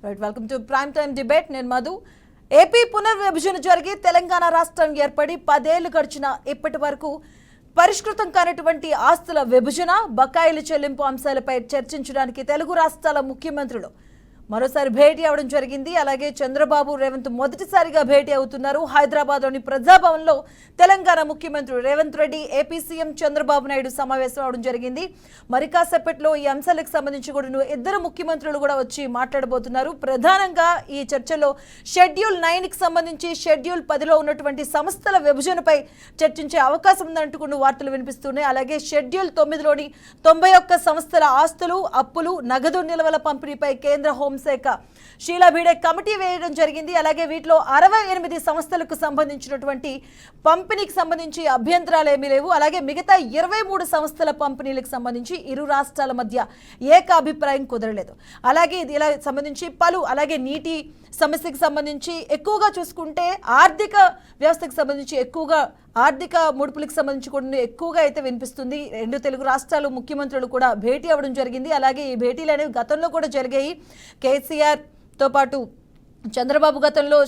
Right, welcome to prime time debate. నేను Madhu. AP పునర్విభజన జరిగి తెలంగాణ రాష్ట్రం ఏర్పడి 10 ఏళ్లు గడిచిన ఇప్పటి వరకు పరిష్కృతం కానటువంటి ఆస్తుల విభజన, బకాయిల చెల్లింపు అంశాలపై చర్చించడానికి తెలుగు రాష్ట్రాల ముఖ్యమంత్రులు మరోసారి భేటీ అవడం జరిగింది. అలాగే చంద్రబాబు, రేవంత్ మొదటిసారిగా భేటీ అవుతున్నారు. హైదరాబాద్లోని ప్రజాభవన్లో తెలంగాణ ముఖ్యమంత్రి రేవంత్ రెడ్డి, ఏపీ సీఎం చంద్రబాబు నాయుడు సమావేశం అవడం జరిగింది. మరి కాసేపట్లో ఈ అంశాలకు సంబంధించి కూడా ఇద్దరు ముఖ్యమంత్రులు కూడా వచ్చి మాట్లాడబోతున్నారు. ప్రధానంగా ఈ చర్చలో షెడ్యూల్ 9కి సంబంధించి షెడ్యూల్ 10లో ఉన్నటువంటి సంస్థల విభజనపై చర్చించే అవకాశం ఉందంటూ కొన్ని వార్తలు వినిపిస్తున్నాయి. అలాగే షెడ్యూల్ 9లోని 91 సంస్థల ఆస్తులు, అప్పులు, నగదు నిల్వల పంపిణీపై కేంద్ర హోంశాఖ షీలా భిడే కమిటీ వేయడం జరిగింది. అలాగే వీటిలో 68 సంస్థలకు సంబంధించినటువంటి పంపిణీకి సంబంధించి అభ్యంతరాలు ఏమీ లేవు. అలాగే మిగతా 23 సంస్థల పంపిణీలకు సంబంధించి ఇరు రాష్ట్రాల మధ్య ఏకాభిప్రాయం కుదరలేదు. అలాగే ఇది ఇలా సంబంధించి అలాగే నీటి సమస్యకు సంబంధించి ఎక్కువగా చూసుకుంటే ఆర్థిక వ్యవస్థకు సంబంధించి ఎక్కువగా ఆర్థిక ముడుపులకు సంబంధించి కూడా ఎక్కువగా అయితే వినిపిస్తుంది. రెండు తెలుగు రాష్ట్రాలు ముఖ్యమంత్రులు కూడా భేటీ అవ్వడం జరిగింది. అలాగే ఈ భేటీలు అనేవి గతంలో కూడా జరిగాయి. కేసీఆర్తో పాటు చంద్రబాబు గతంలో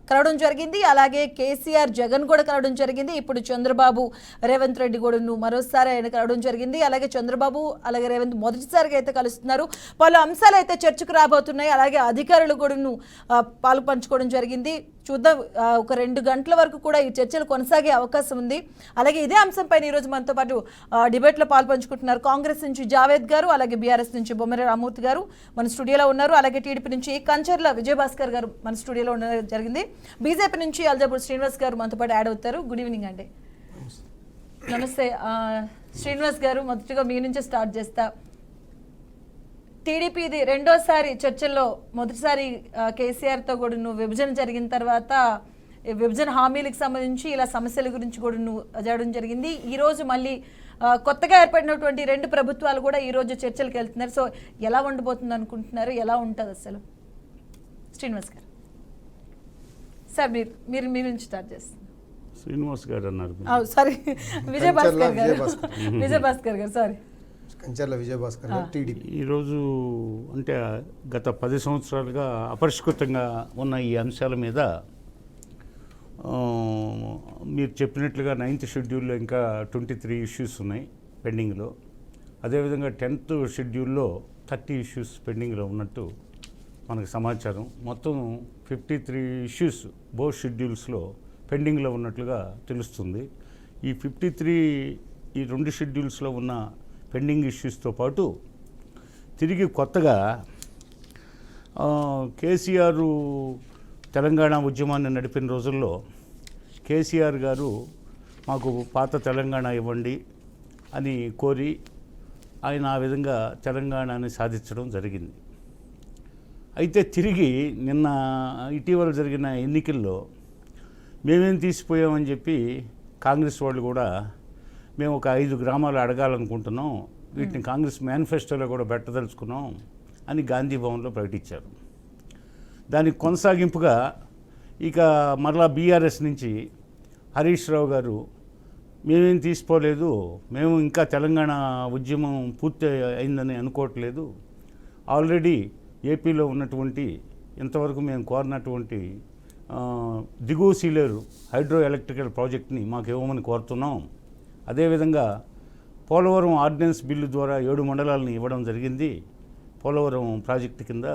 కలవడం జరిగింది. అలాగే కేసీఆర్, జగన్ కూడా కలవడం జరిగింది. ఇప్పుడు చంద్రబాబు, రేవంత్ రెడ్డి కూడా మరోసారి ఆయన కలవడం జరిగింది. అలాగే చంద్రబాబు, అలాగే రేవంత్ మొదటిసారిగా అయితే కలుస్తున్నారు. పలు అంశాలు అయితే చర్చకు రాబోతున్నాయి. అలాగే అధికారులు కూడా పాలు పంచుకోవడం జరిగింది. చూద్దాం, ఒక 2 గంటల వరకు కూడా ఈ చర్చలు కొనసాగే అవకాశం ఉంది. అలాగే ఇదే అంశంపైన ఈరోజు మనతో పాటు డిబేట్లో పాల్పంచుకుంటున్నారు కాంగ్రెస్ నుంచి జావేద్ గారు, అలాగే బీఆర్ఎస్ నుంచి బొమ్మర రామూర్తి గారు మన స్టూడియోలో ఉన్నారు. అలాగే టీడీపీ నుంచి కంచర్ల విజయభాస్కర్ గారు మన స్టూడియోలో ఉండడం జరిగింది. బీజేపీ నుంచి అల్జాపూర్ శ్రీనివాస్ గారు మనతో పాటు యాడ్ అవుతారు. గుడ్ ఈవినింగ్ అండి. నమస్తే శ్రీనివాస్ గారు, మొదటిగా మీ నుంచే స్టార్ట్ చేస్తా. టీడీపీ ఇది రెండోసారి చర్చల్లో, మొదటిసారి కేసీఆర్తో కూడా విభజన జరిగిన తర్వాత విభజన హామీలకు సంబంధించి ఇలా సమస్యల గురించి కూడా జరగడం జరిగింది. ఈరోజు మళ్ళీ కొత్తగా ఏర్పడినటువంటి 2 ప్రభుత్వాలు కూడా ఈరోజు చర్చలకు వెళ్తున్నారు. సో ఎలా ఉండబోతుంది అనుకుంటున్నారు? ఎలా ఉంటుంది అసలు? శ్రీనివాస్ గారు సార్, మీరు మీ నుంచి స్టార్ట్ చేస్తున్నారు. శ్రీనివాస్ గారు అన్నారు, సారీ విజయభాస్కర్ గారు సారీ కంచర్ల విజయభాస్కర్ గారు, టీడీపీ. ఈరోజు అంటే గత 10 సంవత్సరాలుగా అపరిష్కృతంగా ఉన్న ఈ అంశాల మీద మీరు చెప్పినట్లుగా 9th షెడ్యూల్లో ఇంకా 23 ఇష్యూస్ ఉన్నాయి పెండింగ్లో. అదేవిధంగా 10th షెడ్యూల్లో 30 ఇష్యూస్ పెండింగ్లో ఉన్నట్టు మనకు సమాచారం. మొత్తం 53 ఇష్యూస్ బోత్ షెడ్యూల్స్లో పెండింగ్లో ఉన్నట్లుగా తెలుస్తుంది. ఈ 53 ఈ 2 షెడ్యూల్స్లో ఉన్న పెండింగ్ ఇష్యూస్తో పాటు తిరిగి కొత్తగా కేసీఆర్ తెలంగాణ ఉద్యమాన్ని నడిపిన రోజుల్లో కేసీఆర్ గారు మాకు పాత తెలంగాణ ఇవ్వండి అని కోరి ఆయన ఆ విధంగా తెలంగాణని సాధించడం జరిగింది. అయితే తిరిగి నిన్న ఇటీవల జరిగిన ఎన్నికల్లో మేమేం తీసిపోయామని చెప్పి కాంగ్రెస్ వాళ్ళు కూడా మేము ఒక 5 గ్రామాలు అడగాలనుకుంటున్నాం, వీటిని కాంగ్రెస్ మేనిఫెస్టోలో కూడా పెట్టదలుచుకున్నాం అని గాంధీ భవన్లో ప్రకటించారు. దానికి కొనసాగింపుగా ఇక మరలా బీఆర్ఎస్ నుంచి హరీష్ రావు గారు మేమేం తీసుకోలేదు, మేము ఇంకా తెలంగాణ ఉద్యమం పూర్తి అయిందని అనుకోవట్లేదు, ఆల్రెడీ ఏపీలో ఉన్నటువంటి ఇంతవరకు మేము కోరినటువంటి దిగువ సీలేరు హైడ్రో ఎలక్ట్రికల్ ప్రాజెక్ట్ని మాకు ఇవ్వమని కోరుతున్నాం. అదేవిధంగా పోలవరం ఆర్డినెన్స్ బిల్లు ద్వారా 7 మండలాలను ఇవ్వడం జరిగింది. పోలవరం ప్రాజెక్టు కింద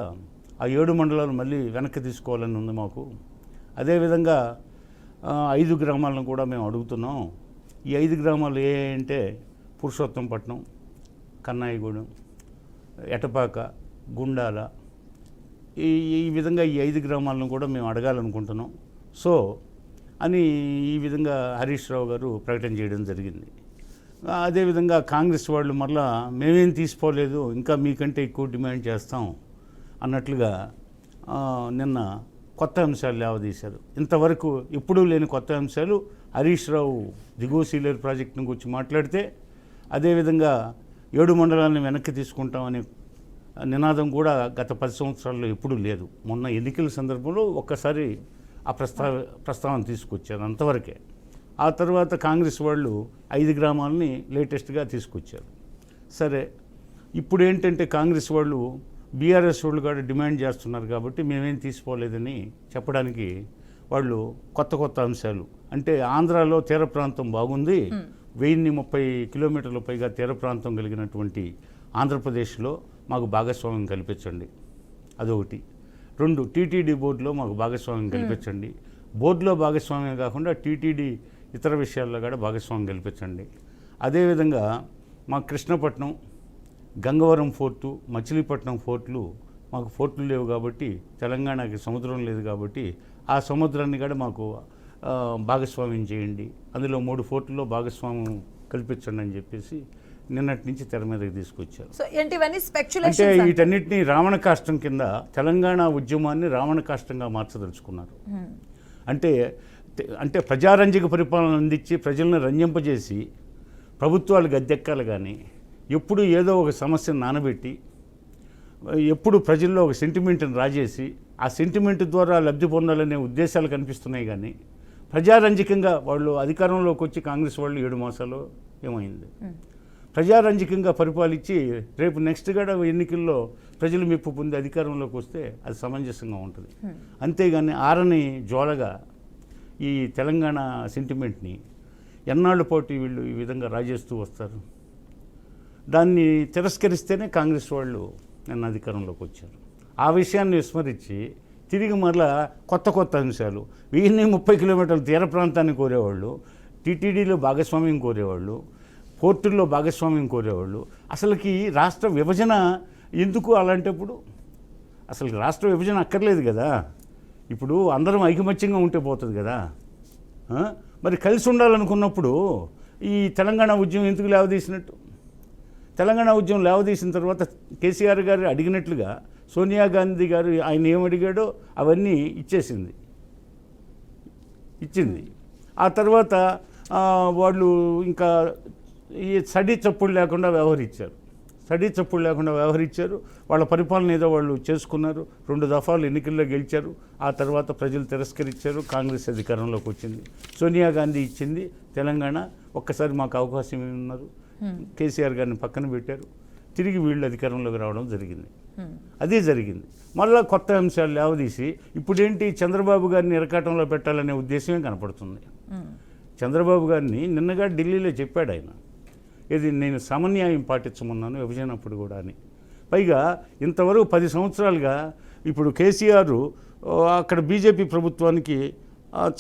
ఆ 7 మండలాలు మళ్ళీ వెనక్కి తీసుకోవాలని ఉంది మాకు. అదేవిధంగా 5 గ్రామాలను కూడా మేము అడుగుతున్నాం. ఈ 5 గ్రామాలు ఏ అంటే పురుషోత్తంపట్నం, కన్నాయిగూడెం, ఎటపాక, గుండాల, ఈ విధంగా ఈ 5 గ్రామాలను కూడా మేము అడగాలనుకుంటున్నాం. సో అని ఈ విధంగా హరీష్ రావు గారు ప్రకటన చేయడం జరిగింది. అదేవిధంగా కాంగ్రెస్ వాళ్ళు మరలా మేమేం తీసుకోలేదు, ఇంకా మీకంటే ఎక్కువ డిమాండ్ చేస్తాం అన్నట్లుగా నిన్న కొత్త అంశాలు లేవదీశారు. ఇంతవరకు ఎప్పుడూ లేని కొత్త అంశాలు. హరీష్ రావు దిగువ సీలేరు ప్రాజెక్టును గురించి మాట్లాడితే, అదేవిధంగా 7 మండలాలను వెనక్కి తీసుకుంటామనే నినాదం కూడా గత 10 సంవత్సరాల్లో ఎప్పుడూ లేదు. మొన్న ఎన్నికల సందర్భంలో ఒక్కసారి ఆ ప్రస్తావన తీసుకొచ్చారు, అంతవరకే. ఆ తర్వాత కాంగ్రెస్ వాళ్ళు 5 గ్రామాలని లేటెస్ట్గా తీసుకొచ్చారు. సరే, ఇప్పుడు ఏంటంటే కాంగ్రెస్ వాళ్ళు బీఆర్ఎస్ వాళ్ళు కూడా డిమాండ్ చేస్తున్నారు కాబట్టి మేమేం తీసుకోలేదని చెప్పడానికి వాళ్ళు కొత్త కొత్త అంశాలు, అంటే ఆంధ్రాలో తీర ప్రాంతం బాగుంది, 1030 కిలోమీటర్ల పైగా తీర ప్రాంతం కలిగినటువంటి ఆంధ్రప్రదేశ్లో మాకు భాగస్వామ్యం కల్పించండి, అదొకటి. 2, టీటీడీ బోర్డులో మాకు భాగస్వామ్యం కల్పించండి, బోర్డులో భాగస్వామ్యం కాకుండా టీటీడీ ఇతర విషయాల్లో కూడా భాగస్వామ్యం కల్పించండి. అదేవిధంగా మా కృష్ణపట్నం, గంగవరం ఫోర్టు, మచిలీపట్నం ఫోర్టులు, మాకు ఫోర్టులు లేవు కాబట్టి, తెలంగాణకి సముద్రం లేదు కాబట్టి ఆ సముద్రాన్ని కూడా మాకు భాగస్వామ్యం చేయండి, అందులో 3 ఫోర్టుల్లో భాగస్వామ్యం కల్పించండి అని చెప్పేసి నిన్నటి నుంచి తెర మీదకి తీసుకొచ్చారు. సో ఏంటి ఇవన్నీ అంటే స్పెక్యులేషన్స్? వీటన్నిటిని రావణ కాష్టం కింద తెలంగాణ ఉద్యమాన్ని రావణ కాష్టంగా మార్చదలుచుకున్నారు. అంటే ప్రజారంజక పరిపాలన అందించి ప్రజలను రంజింపజేసి ప్రభుత్వాలు గద్దెక్కాలి, కానీ ఎప్పుడు ఏదో ఒక సమస్యను నానబెట్టి ఎప్పుడు ప్రజల్లో ఒక సెంటిమెంట్ని రాజేసి ఆ సెంటిమెంట్ ద్వారా లబ్ధి పొందాలనే ఉద్దేశాలు కనిపిస్తున్నాయి. కానీ ప్రజారంజకంగా వాళ్ళు అధికారంలోకి వచ్చి కాంగ్రెస్ వాళ్ళు 7 మాసాలు ఏమైంది, ప్రజారంజకంగా పరిపాలించి రేపు నెక్స్ట్ గడ ఎన్నికల్లో ప్రజలు మెప్పు పొంది అధికారంలోకి వస్తే అది సమంజసంగా ఉంటుంది. అంతేగాని ఆరని జోలగా ఈ తెలంగాణ సెంటిమెంట్ని ఎన్నాళ్ళ పాటు వీళ్ళు ఈ విధంగా రాజేస్తూ వస్తారు. దాన్ని తిరస్కరిస్తేనే కాంగ్రెస్ వాళ్ళు నిన్న అధికారంలోకి వచ్చారు. ఆ విషయాన్ని విస్మరించి తిరిగి మరలా కొత్త కొత్త అంశాలు, 1030 కిలోమీటర్ల తీర ప్రాంతాన్ని కోరేవాళ్ళు, టీటీడీలో భాగస్వామ్యం కోరేవాళ్ళు, పోర్టుల్లో భాగస్వామ్యం కోరేవాళ్ళు. అసలుకి రాష్ట్ర విభజన ఎందుకు అలాంటప్పుడు? అసలు రాష్ట్ర విభజన అక్కర్లేదు కదా, ఇప్పుడు అందరం ఐకమత్యంగా ఉంటే పోతుంది కదా. మరి కలిసి ఉండాలనుకున్నప్పుడు ఈ తెలంగాణ ఉద్యమం ఎందుకు లేవదీసినట్టు? తెలంగాణ ఉద్యమం లేవదీసిన తర్వాత కేసీఆర్ గారు అడిగినట్లుగా సోనియా గాంధీ గారు ఆయన ఏమడిగాడో అవన్నీ ఇచ్చింది. ఆ తర్వాత వాళ్ళు ఇంకా ఈ సడి చప్పుడు లేకుండా వ్యవహరించారు. వాళ్ళ పరిపాలన ఏదో వాళ్ళు చేసుకున్నారు. 2 దఫాలు ఎన్నికల్లో గెలిచారు. ఆ తర్వాత ప్రజలు తిరస్కరించారు. కాంగ్రెస్ అధికారంలోకి వచ్చింది. సోనియా గాంధీ ఇచ్చింది తెలంగాణ, ఒక్కసారి మాకు అవకాశం ఉన్నారు, కేసీఆర్ గారిని పక్కన పెట్టారు. తిరిగి వీళ్ళు అధికారంలోకి రావడం జరిగింది. అదే జరిగింది. మళ్ళీ కొత్త అంశాలు లేవదీసి ఇప్పుడేంటి చంద్రబాబు గారిని ఇరకాటంలో పెట్టాలనే ఉద్దేశమే కనపడుతుంది. చంద్రబాబు గారిని నిన్నగా ఢిల్లీలో చెప్పాడు ఆయన, ఇది నేను సమన్యాయం పాటించమన్నాను విభజనప్పుడు కూడా అని. పైగా ఇంతవరకు 10 సంవత్సరాలుగా ఇప్పుడు కేసీఆర్ అక్కడ బీజేపీ ప్రభుత్వానికి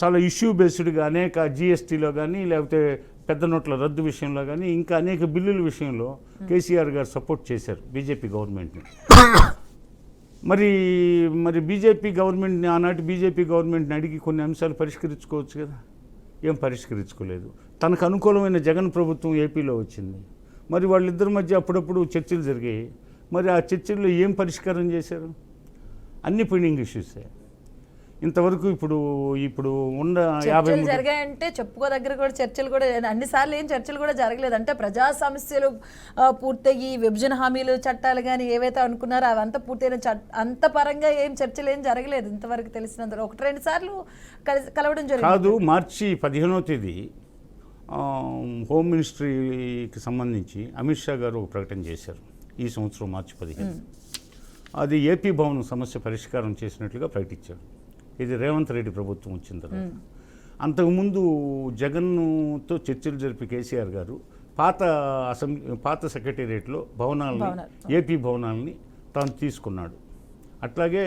చాలా ఇష్యూ బేస్డ్గా అనేక జీఎస్టీలో కానీ లేకపోతే పెద్ద నోట్ల రద్దు విషయంలో కానీ ఇంకా అనేక బిల్లుల విషయంలో కేసీఆర్ గారు సపోర్ట్ చేశారు బీజేపీ గవర్నమెంట్ని. మరి బీజేపీ గవర్నమెంట్ని ఆనాటి బీజేపీ గవర్నమెంట్ని అడిగి కొన్ని అంశాలు పరిష్కరించుకోవచ్చు కదా, ఏం పరిష్కరించుకోలేదు. తనకు అనుకూలమైన జగన్ ప్రభుత్వం ఏపీలో వచ్చింది. మరి వాళ్ళిద్దరి మధ్య అప్పుడప్పుడు చర్చలు జరిగాయి. మరి ఆ చర్చల్లో ఏం పరిష్కారం చేశారు? అన్ని పెండింగ్ ఇష్యూసే ఇంతవరకు. ఇప్పుడు ఉన్న 50 జరిగాయంటే చెప్పుకోదగ్గర కూడా చర్చలు కూడా అన్నిసార్లు ఏం చర్చలు కూడా జరగలేదు. అంటే ప్రజా సమస్యలు పూర్తయ్యి విభజన హామీలు చట్టాలు కానీ ఏవైతే అనుకున్నారో అవంతా పూర్తయిన అంత పరంగా ఏం చర్చలు ఏం జరగలేదు ఇంతవరకు తెలిసినంత. 1-2 సార్లు కలవడం జరిగింది. కాదు, మార్చి 15వ తేదీ హోమ్ మినిస్ట్రీకి సంబంధించి అమిత్ షా గారు ఒక ప్రకటన చేశారు. ఈ సంవత్సరం మార్చి 15. అది ఏపీ భవన్ సమస్య పరిష్కారం చేసినట్లుగా ప్రకటించారు. ఇది రేవంత్ రెడ్డి ప్రభుత్వం వచ్చిన తర్వాత. అంతకుముందు జగన్తో చర్చలు జరిపి కేసీఆర్ గారు పాత సెక్రటేరియట్లో ఏపీ భవనాలని తాను తీసుకున్నాడు. అట్లాగే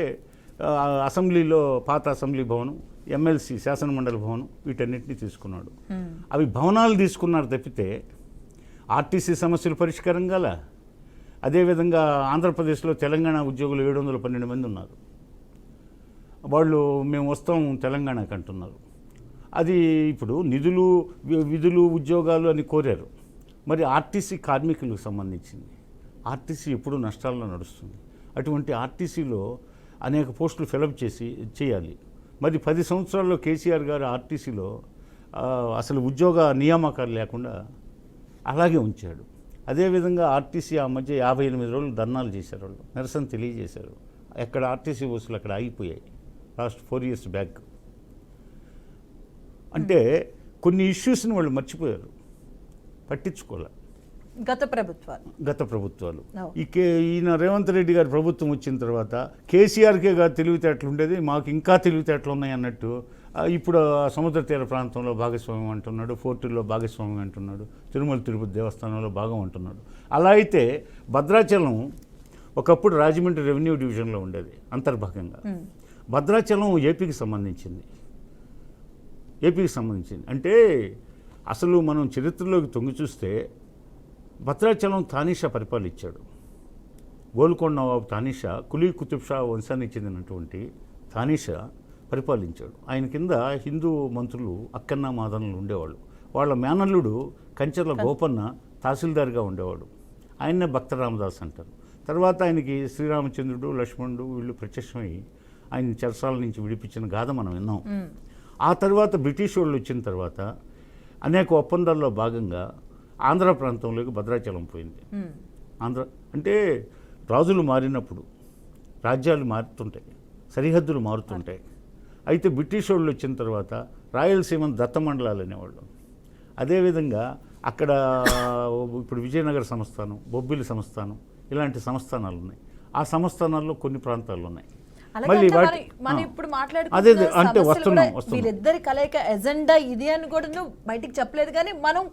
అసెంబ్లీలో పాత అసెంబ్లీ భవనం, ఎమ్మెల్సీ శాసనమండలి భవనం, వీటన్నిటిని తీసుకున్నాడు. అవి భవనాలు తీసుకున్నారు తప్పితే ఆర్టీసీ సమస్యలు పరిష్కారం కాల. అదేవిధంగా ఆంధ్రప్రదేశ్లో తెలంగాణ ఉద్యోగులు 712 మంది ఉన్నారు. వాళ్ళు మేము వస్తాం తెలంగాణకు అంటున్నారు. అది ఇప్పుడు విధులు ఉద్యోగాలు అని కోరారు. మరి ఆర్టీసీ కార్మికులకు సంబంధించింది. ఆర్టీసీ ఎప్పుడు నష్టాల్లో నడుస్తుంది. అటువంటి ఆర్టీసీలో అనేక పోస్టులు ఫిలప్ చేయాలి. మరి 10 సంవత్సరాల్లో కేసీఆర్ గారు ఆర్టీసీలో అసలు ఉద్యోగ నియామకాలు లేకుండా అలాగే ఉంచాడు. అదేవిధంగా ఆర్టీసీ ఆ మధ్య 58 రోజులు ధర్నాలు చేశారు. వాళ్ళు నిరసన తెలియజేశారు. ఎక్కడ ఆర్టీసీ బస్సులు అక్కడ ఆగిపోయాయి లాస్ట్ 4 years బ్యాక్. అంటే కొన్ని ఇష్యూస్ని వాళ్ళు మర్చిపోయారు, పట్టించుకోలే. గత ప్రభుత్వాలు ఈయన రేవంత్ రెడ్డి గారి ప్రభుత్వం వచ్చిన తర్వాత కేసీఆర్కే గారు తెలివితేటలు ఉండేది, మాకు ఇంకా తెలివితేటలు ఉన్నాయి అన్నట్టు ఇప్పుడు సముద్ర తీర ప్రాంతంలో భాగస్వామ్యం అంటున్నాడు, ఫోర్టుల్లో భాగస్వామ్యం అంటున్నాడు, తిరుమల తిరుపతి దేవస్థానంలో భాగం అంటున్నాడు. అలా అయితే భద్రాచలం ఒకప్పుడు రాజమండ్రి రెవెన్యూ డివిజన్లో ఉండేది అంతర్భాగంగా. భద్రాచలం ఏపీకి సంబంధించింది. అంటే అసలు మనం చరిత్రలోకి తొంగి చూస్తే భద్రాచలం తానీషా పరిపాలించాడు. గోల్కొండ నవాబు తానీషా కులీ కుతుబ్ షా వంశానికి చెందినటువంటి తానీషా పరిపాలించాడు. ఆయన కింద హిందూ మంత్రులు అక్కన్న మాదనలు ఉండేవాళ్ళు. వాళ్ళ మేనల్లుడు కంచర్ల గోపన్న తహసీల్దార్గా ఉండేవాడు. ఆయన్నే భక్త రామదాస్ అంటారు. తర్వాత ఆయనకి శ్రీరామచంద్రుడు, లక్ష్మణుడు వీళ్ళు ప్రత్యక్షమై ఆయన చెరసాల నుంచి విడిపించిన గాథ మనం విన్నాం. ఆ తర్వాత బ్రిటిష్ వాళ్ళు వచ్చిన తర్వాత అనేక ఒప్పందాల్లో భాగంగా ఆంధ్ర ప్రాంతంలోకి భద్రాచలం పోయింది. అంటే రాజులు మారినప్పుడు రాజ్యాలు మారుతుంటాయి, సరిహద్దులు మారుతుంటాయి. అయితే బ్రిటిష్ వాళ్ళు వచ్చిన తర్వాత రాయలసీమను దత్తమండలాలు అనేవాళ్ళు. అదేవిధంగా అక్కడ ఇప్పుడు విజయనగర సంస్థానం, బొబ్బిలి సంస్థానం ఇలాంటి సంస్థానాలు ఉన్నాయి. ఆ సంస్థానాల్లో కొన్ని ప్రాంతాలు ఉన్నాయి. మళ్ళీ మనం ఇప్పుడు మాట్లాడుకుంటున్న వీరిద్దరి కలయిక ఎజెండా ఇది అని కూడా బయటికి చెప్పలేదు, కానీ మనం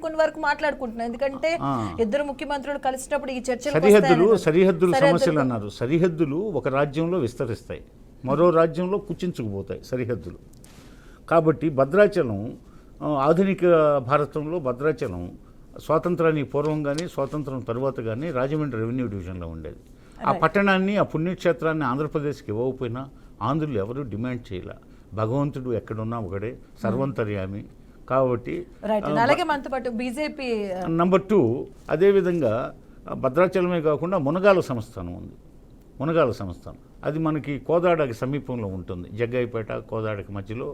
కొన్ని వరకు మాట్లాడుకుంటున్నాం. ఎందుకంటే ఇద్దరు ముఖ్యమంత్రులు కలిసినప్పుడు ఈ చర్చలు సరిహద్దులు సమస్యలు అన్నారు. సరిహద్దులు ఒక రాజ్యంలో విస్తరిస్తాయి, మరో రాజ్యంలో కుచించుకుపోతాయి సరిహద్దులు. కాబట్టి భద్రాచలం ఆధునిక భారతంలో భద్రాచలం స్వాతంత్రానికి పూర్వం కానీ స్వాతంత్రం తర్వాత కానీ రాజమండ్రి రెవెన్యూ డివిజన్లో ఉండేది. ఆ పట్టణాన్ని, ఆ పుణ్యక్షేత్రాన్ని ఆంధ్రప్రదేశ్కి ఇవ్వకపోయినా ఆంధ్రులు ఎవరూ డిమాండ్ చేయలే. భగవంతుడు ఎక్కడున్నా ఒకడే, సర్వంతర్యామి. కాబట్టి నంబర్ 2 అదేవిధంగా భద్రాచలమే కాకుండా మునగాల సంస్థానం ఉంది. మునగాల సంస్థానం అది మనకి కోదాడకి సమీపంలో ఉంటుంది. జగ్గాయిపేట కోదాడకి మధ్యలో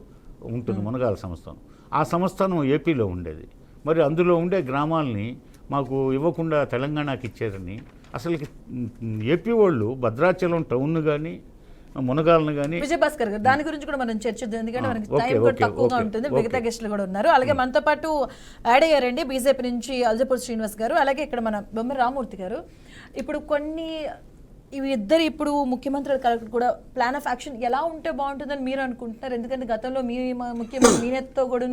ఉంటుంది మునగాల సంస్థానం. ఆ సంస్థానం ఏపీలో ఉండేది. మరి అందులో ఉండే గ్రామాలని మాకు ఇవ్వకుండా తెలంగాణకి ఇచ్చారని అసలు ఏపీ వాళ్ళు భద్రాచలం టౌన్ కానీ మునగాలను కానీ విజయభాస్కర్ గారు దాని గురించి కూడా మనం చర్చిద్దాం. ఎందుకంటే మనకి టైం కూడా తక్కువగా ఉంటుంది. మిగతా గెస్టులు కూడా ఉన్నారు. అలాగే మనతో పాటు యాడ్ అయ్యారండి బీజేపీ నుంచి అల్జపూర్ శ్రీనివాస్ గారు, అలాగే ఇక్కడ మన బొమ్మ రామూర్తి గారు. ఇప్పుడు ఇవి ఇద్దరు ఇప్పుడు ముఖ్యమంత్రుల కలెక్టర్ కూడా ప్లాన్ ఆఫ్ యాక్షన్ ఎలా ఉంటే బాగుంటుందని మీరు అనుకుంటున్నారు? ఎందుకంటే గతంలో ముఖ్యమంత్రి మీనెత్తో కూడా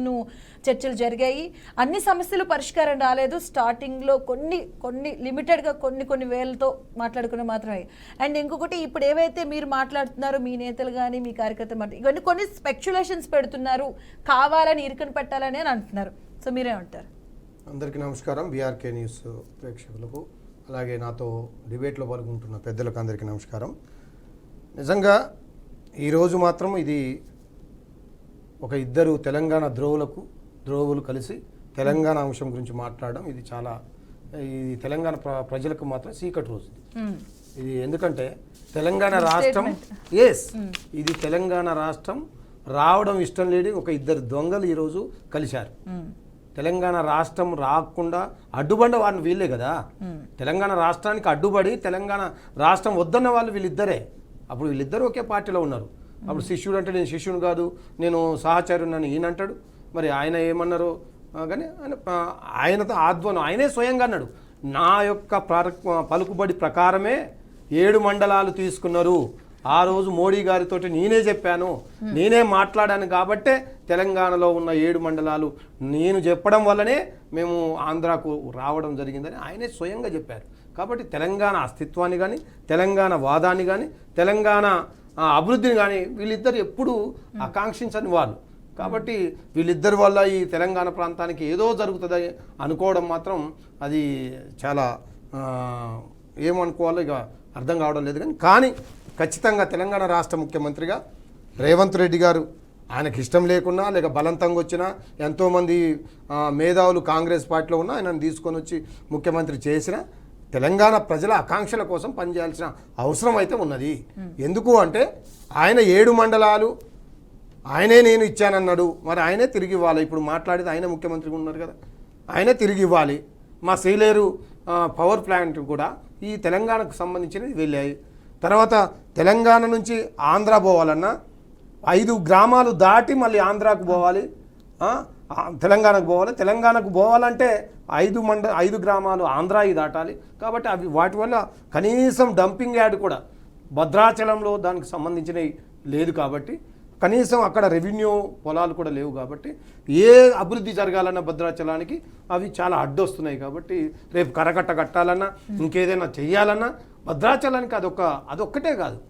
చర్చలు జరిగాయి, అన్ని సమస్యలు పరిష్కారం రాలేదు. స్టార్టింగ్లో కొన్ని లిమిటెడ్గా కొన్ని వేలతో మాట్లాడుకునే మాత్రమే. అండ్ ఇంకొకటి ఇప్పుడు ఏవైతే మీరు మాట్లాడుతున్నారో మీ నేతలు కానీ మీ కార్యకర్తలు ఇవన్నీ కొన్ని స్పెక్యులేషన్స్ పెడుతున్నారు, కావాలని ఇరుకని పెట్టాలని అని అంటున్నారు. సో మీరేమంటారు? అందరికీ నమస్కారం. బీఆర్కే న్యూస్ ప్రేక్షకులకు అలాగే నాతో డిబేట్లో పాల్గొంటున్న పెద్దలకు అందరికీ నమస్కారం. నిజంగా ఈరోజు మాత్రం ఇది ఒక ఇద్దరు తెలంగాణ ద్రోవులు కలిసి తెలంగాణ అంశం గురించి మాట్లాడడం ఇది తెలంగాణ ప్రజలకు మాత్రం చీకటి రోజు ఇది. ఎందుకంటే తెలంగాణ రాష్ట్రం ఇది తెలంగాణ రాష్ట్రం రావడం ఇష్టం లేని ఒక ఇద్దరు దొంగలు ఈరోజు కలిశారు. తెలంగాణ రాష్ట్రం రాకుండా అడ్డుపడ్డ వారిని వీళ్ళే కదా. తెలంగాణ రాష్ట్రానికి అడ్డుపడి తెలంగాణ రాష్ట్రం వద్దన్న వాళ్ళు వీళ్ళిద్దరే. అప్పుడు వీళ్ళిద్దరూ ఒకే పార్టీలో ఉన్నారు. అప్పుడు శిష్యుడు అంటే నేను శిష్యుని కాదు, నేను సహచరుని అని ఈయన అంటాడు. మరి ఆయన ఏమన్నారు కానీ ఆయనతో ఆధ్వర్యం ఆయనే స్వయంగా అన్నాడు, నా యొక్క పలుకుబడి ప్రకారమే 7 మండలాలు తీసుకున్నారు. ఆ రోజు మోడీ గారితో నేనే చెప్పాను, నేనే మాట్లాడాను కాబట్టే తెలంగాణలో ఉన్న 7 మండలాలు నేను చెప్పడం వల్లనే మేము ఆంధ్రాకు రావడం జరిగిందని ఆయనే స్వయంగా చెప్పారు. కాబట్టి తెలంగాణ అస్తిత్వాన్ని కానీ తెలంగాణ వాదాన్ని కానీ తెలంగాణ అభివృద్ధిని కానీ వీళ్ళిద్దరు ఎప్పుడూ ఆకాంక్షించని వాళ్ళు. కాబట్టి వీళ్ళిద్దరి వల్ల ఈ తెలంగాణ ప్రాంతానికి ఏదో జరుగుతుంది అనుకోవడం మాత్రం అది చాలా ఏమనుకోవాలో ఇక అర్థం కావడం లేదు. కానీ ఖచ్చితంగా తెలంగాణ రాష్ట్ర ముఖ్యమంత్రిగా రేవంత్ రెడ్డి గారు ఆయనకి ఇష్టం లేకున్నా లేక బలవంతంగా వచ్చినా ఎంతోమంది మేధావులు కాంగ్రెస్ పార్టీలో ఉన్నా ఆయనను తీసుకొని వచ్చి ముఖ్యమంత్రి చేసిన తెలంగాణ ప్రజల ఆకాంక్షల కోసం పనిచేయాల్సిన అవసరం అయితే ఉన్నది. ఎందుకు అంటే ఆయన 7 మండలాలు ఆయనే నేను ఇచ్చానన్నాడు, మరి ఆయనే తిరిగి ఇవ్వాలి. ఇప్పుడు మాట్లాడేది ఆయన ముఖ్యమంత్రిగా ఉన్నారు కదా, ఆయనే తిరిగి ఇవ్వాలి. మా శ్రీలేరు పవర్ ప్లాంట్ కూడా ఈ తెలంగాణకు సంబంధించినవి వెళ్ళాయి. తర్వాత తెలంగాణ నుంచి ఆంధ్ర పోవాలన్నా 5 గ్రామాలు దాటి మళ్ళీ ఆంధ్రాకు పోవాలి. తెలంగాణకు పోవాలి. తెలంగాణకు పోవాలంటే 5 గ్రామాలు ఆంధ్రాయి దాటాలి. కాబట్టి అవి వాటి వల్ల కనీసం డంపింగ్ యార్డ్ కూడా భద్రాచలంలో దానికి సంబంధించినవి లేదు. కాబట్టి కనీసం అక్కడ రెవెన్యూ పొలాలు కూడా లేవు. కాబట్టి ఏ అభివృద్ధి జరగాలన్నా భద్రాచలానికి అవి చాలా అడ్డొస్తున్నాయి. కాబట్టి రేపు కరకట్ట కట్టాలన్నా ఇంకేదైనా చెయ్యాలన్నా భద్రాచలానికి అదొక్కటే కాదు.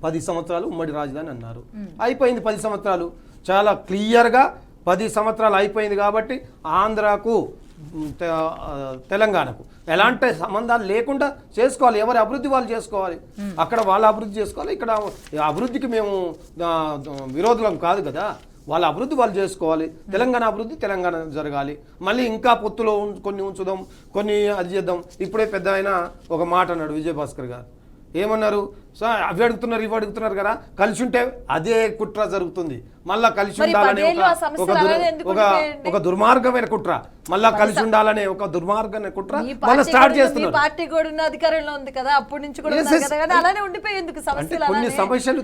10 సంవత్సరాలు ఉమ్మడి రాజధాని అన్నారు, అయిపోయింది 10 సంవత్సరాలు. చాలా క్లియర్గా 10 సంవత్సరాలు అయిపోయింది. కాబట్టి ఆంధ్రాకు తెలంగాణకు ఎలాంటి సంబంధాలు లేకుండా చేసుకోవాలి. ఎవరి అభివృద్ధి వాళ్ళు చేసుకోవాలి. అక్కడ వాళ్ళ అభివృద్ధి చేసుకోవాలి. ఇక్కడ అభివృద్ధికి మేము విరోధులం కాదు కదా. వాళ్ళ అభివృద్ధి వాళ్ళు చేసుకోవాలి. తెలంగాణ అభివృద్ధి తెలంగాణ జరగాలి. మళ్ళీ ఇంకా పొత్తులో కొన్ని ఉంచుదాం, కొన్ని అది చేద్దాం. ఇప్పుడే పెద్ద ఆయన ఒక మాట అన్నాడు విజయభాస్కర్ గారు. ఏమన్నారు? సార్ అవి అడుగుతున్నారు ఇవి అడుగుతున్నారు కదా, కలిసి ఉంటే అదే కుట్ర జరుగుతుంది. మళ్ళా కలిసి ఉండాలనే ఒక దుర్మార్గమైన కుట్ర, మళ్ళా కలిసి ఉండాలనే ఒక దుర్మార్గమైన కుట్ర మళ్ళీ స్టార్ట్ చేస్తున్నారు. పార్టీ కూడా ఉన్న అధికారంలో ఉంది కదా, అప్పటి నుంచి కూడా అలానే ఉండిపోయేందుకు సమస్యలు, కొన్ని సమస్యలు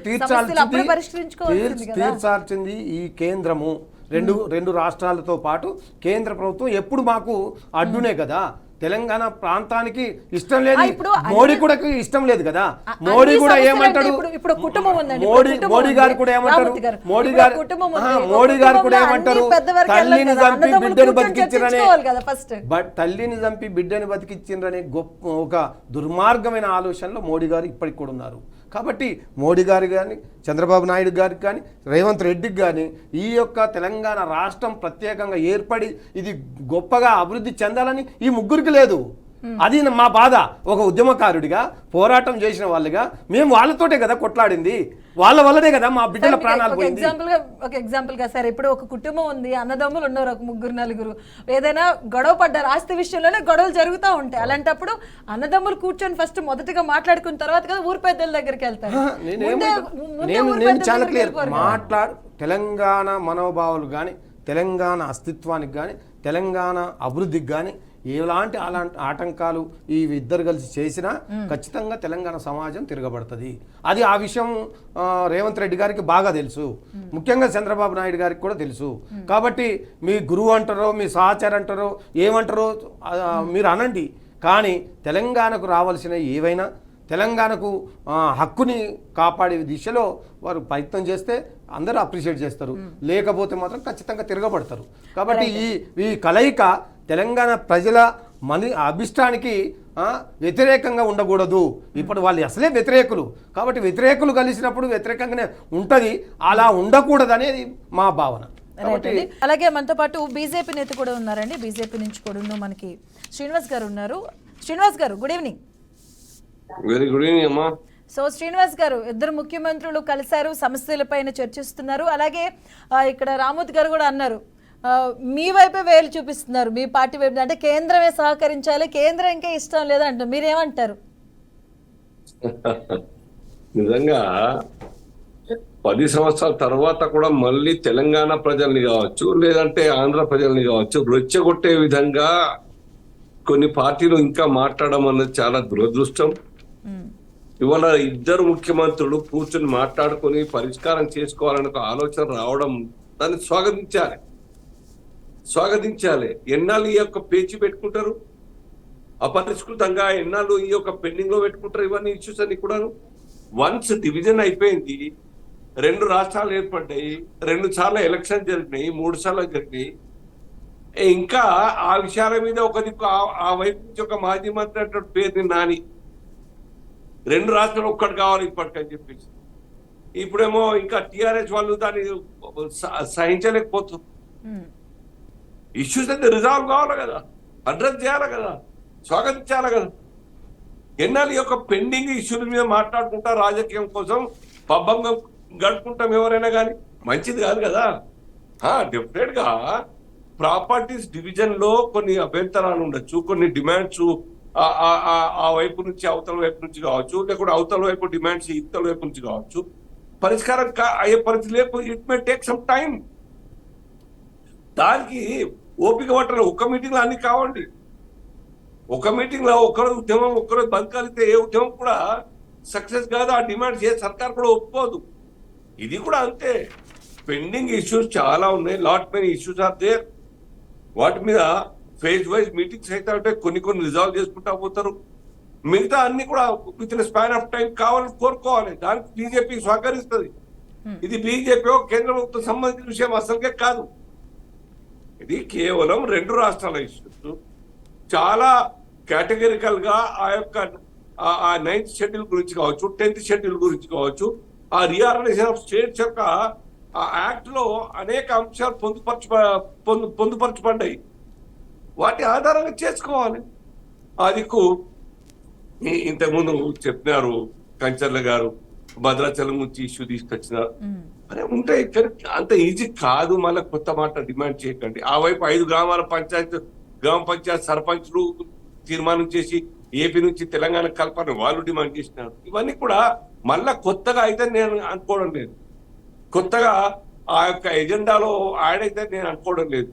తీర్చాల్సింది ఈ కేంద్రము. రెండు రాష్ట్రాలతో పాటు కేంద్ర ప్రభుత్వం ఎప్పుడు మాకు అడ్డునే కదా. తెలంగాణ ప్రాంతానికి ఇష్టం లేదు, మోడీ కూడా ఇష్టం లేదు కదా. మోడీ కూడా ఏమంటాడు, మోడీ గారు కూడా ఏమంటారు, మోడీ గారు కూడా ఏమంటారు, తల్లిని చంపి బిడ్డను బతికించరనే, తల్లిని చంపి బిడ్డను బతికించరనే గొప్ప ఒక దుర్మార్గమైన ఆలోచనలో మోడీ గారు ఇప్పటికి కూడా ఉన్నారు. కాబట్టి మోడీ గారు కానీ, చంద్రబాబు నాయుడు గారికి కానీ, రేవంత్ రెడ్డికి కానీ ఈ యొక్క తెలంగాణ రాష్ట్రం ప్రత్యేకంగా ఏర్పడి ఇది గొప్పగా అభివృద్ధి చెందాలని ఈ ముగ్గురికి లేదు. అది మా బాధ. ఒక ఉద్యమకారుడిగా, పోరాటం చేసిన వాళ్ళుగా మేము వాళ్ళతోటే కదా కొట్లాడింది, వాళ్ళ వల్లనే కదా మా బిడ్డల ప్రాణాలు పోయింది. ఎగ్జాంపుల్ గా సరే, ఇప్పుడు ఒక కుటుంబం ఉంది, అన్నదమ్ములు ఉన్నారు, ఒక 3-4, ఏదైనా గొడవ పడ్డారు, ఆస్తి విషయంలోనే గొడవలు జరుగుతూ ఉంటాయి. అలాంటప్పుడు అన్నదమ్ములు కూర్చొని ఫస్ట్ మొదటిగా మాట్లాడుకున్న తర్వాత కదా ఊరు పెద్దల దగ్గరికి వెళ్తారు. నేను చాలా క్లియర్ తెలంగాణ మనోభావాలు కానీ, తెలంగాణ అస్తిత్వానికి కానీ, తెలంగాణ అభివృద్ధికి కానీ ఎలాంటి ఆటంకాలు ఈ ఇద్దరు కలిసి చేసినా ఖచ్చితంగా తెలంగాణ సమాజం తిరగబడుతుంది. అది ఆ విషయం రేవంత్ రెడ్డి గారికి బాగా తెలుసు, ముఖ్యంగా చంద్రబాబు నాయుడు గారికి కూడా తెలుసు. కాబట్టి మీ గురువు అంటారో, మీ సహచరు అంటారో, ఏమంటారో మీరు అనండి. కానీ తెలంగాణకు రావాల్సిన ఏవైనా తెలంగాణకు హక్కుని కాపాడే దిశలో వారు ప్రయత్నం చేస్తే అందరూ అప్రిషియేట్ చేస్తారు, లేకపోతే మాత్రం ఖచ్చితంగా తిరగబడతారు. కాబట్టి ఈ కలయిక తెలంగాణ ప్రజల అభిష్టానికి వ్యతిరేకంగా ఉండకూడదు. ఇప్పుడు వాళ్ళు అసలే వ్యతిరేకులు, కాబట్టి వ్యతిరేకులు కలిసినప్పుడు వ్యతిరేకంగానే ఉంటుంది. అలా ఉండకూడదు అనేది మా భావన. అలాగే మనతో పాటు బీజేపీ నేత కూడా ఉన్నారండి. బీజేపీ నుంచి కూడా మనకి శ్రీనివాస్ గారు ఉన్నారు. శ్రీనివాస్ గారు, good evening. Very good evening అమ్మా. సో శ్రీనివాస్ గారు, ఇద్దరు ముఖ్యమంత్రులు కలిశారు, సమస్యలపైన చర్చిస్తున్నారు. అలాగే ఇక్కడ రామూత్ గారు కూడా అన్నారు, మీ వైపే వేలు చూపిస్తున్నారు, మీ పార్టీ వైపు, అంటే కేంద్రమే సహకరించాలి, కేంద్రం ఇంకా ఇష్టం లేదా అంటారు. మీరేమంటారు? నిజంగా 10 సంవత్సరాల తర్వాత కూడా మళ్ళీ తెలంగాణ ప్రజల్ని కావచ్చు, లేదంటే ఆంధ్ర ప్రజల్ని కావచ్చు, రెచ్చగొట్టే విధంగా కొన్ని పార్టీలు ఇంకా మాట్లాడడం అన్నది చాలా దురదృష్టం. ఇవాళ ఇద్దరు ముఖ్యమంత్రులు కూర్చొని మాట్లాడుకొని పరిష్కారం చేసుకోవాలనే ఒక ఆలోచన రావడం, దాన్ని స్వాగతించాలి. ఎన్నాళ్ళు ఈ యొక్క పేచి పెట్టుకుంటారు అపరిష్కృతంగా, ఎన్నాళ్ళు ఈ యొక్క పెండింగ్ లో పెట్టుకుంటారు ఇవన్నీ ఇష్యూస్ అన్ని కూడా. వన్స్ డివిజన్ అయిపోయింది, 2 రాష్ట్రాలు ఏర్పడ్డాయి, 2 సార్లు ఎలక్షన్ జరిగినాయి, 3 సార్లు జరిగినాయి. ఇంకా ఆ విషయాల మీద ఒక దిక్కు ఆ వైపు నుంచి ఒక మాజీ మంత్రి అంటే పేరుని నాని 2 రాష్ట్రాలు ఒక్కటి కావాలి ఇప్పటికని చెప్పేసి, ఇప్పుడేమో ఇంకా టిఆర్ఎస్ వాళ్ళు దాన్ని సహించలేకపోతున్నారు. ఇష్యూస్ అయితే రిజాల్వ్ కావాలి కదా, అడ్రస్ చేయాలి కదా, స్వాగతించాలి కదా. ఎన్నాళ్ళు ఈ యొక్క పెండింగ్ ఇష్యూల మీద మాట్లాడుకుంటా రాజకీయం కోసం పబ్బంగా గడుపుకుంటాం ఎవరైనా కానీ మంచిది కాదు కదా. డెఫినెట్ గా ప్రాపర్టీస్ డివిజన్ లో కొన్ని అభ్యంతరాలు ఉండొచ్చు, కొన్ని డిమాండ్స్ ఆ వైపు నుంచి అవతల వైపు నుంచి కావచ్చు, లేకుంటే అవతల వైపు డిమాండ్స్ ఇతల వైపు నుంచి కావచ్చు. పరిష్కారం అయ్యే పరిస్థితి లేకపోతే it may take some time. దానికి ఓపిక పట్టాలి. ఒక్క మీటింగ్ లో అన్ని కావండి. ఒక మీటింగ్ లో ఒకరోజు ఉద్యమం, ఒక్కరోజు బంద్ కలిగితే ఏ ఉద్యమం కూడా సక్సెస్ కాదు. ఆ డిమాండ్స్ ఏ సర్కార్ కూడా ఒప్పుకోదు. ఇది కూడా అంతే. పెండింగ్ ఇష్యూస్ చాలా ఉన్నాయి. Lot many issues are there. వాటి మీద ఫేజ్ వైజ్ మీటింగ్స్ అయితే అంటే కొన్ని రిజాల్వ్ చేసుకుంటా పోతారు. మిగతా అన్ని కూడా with in span of time కావాలని కోరుకోవాలి. దానికి బీజేపీ సహకరిస్తుంది. ఇది బీజేపీ కేంద్ర ప్రభుత్వం సంబంధించిన విషయం అసలుకే కాదు. ఇది కేవలం 2 రాష్ట్రాల ఇష్యూస్. చాలా కేటగిరికల్ గా ఆ యొక్క 9th షెడ్యూల్ గురించి కావచ్చు, 10th షెడ్యూల్ గురించి కావచ్చు, ఆ రీఆర్గనైజేషన్ ఆఫ్ స్టేట్స్ యొక్క ఆ యాక్ట్ లో అనేక అంశాలు పొందుపరచబడ్డాయి. వాటి ఆధారంగా చేసుకోవాలి. అదికు ఇంతకుముందు చెప్పినారు కంచర్ల గారు, భద్రాచలం నుంచి ఇష్యూ తీసుకొచ్చినారు. అరే ఉంటాయి, అంత ఈజీ కాదు. మళ్ళీ కొత్త మాట డిమాండ్ చేయకండి. ఆ వైపు 5 గ్రామ పంచాయత్ సర్పంచ్లు తీర్మానం చేసి ఏపీ నుంచి తెలంగాణ కల్పన వాళ్ళు డిమాండ్ చేసినారు. ఇవన్నీ కూడా మళ్ళా కొత్తగా అయితే నేను అనుకోవడం లేదు. కొత్తగా ఆ యొక్క ఎజెండాలో యాడ్ అయితే నేను అనుకోవడం లేదు.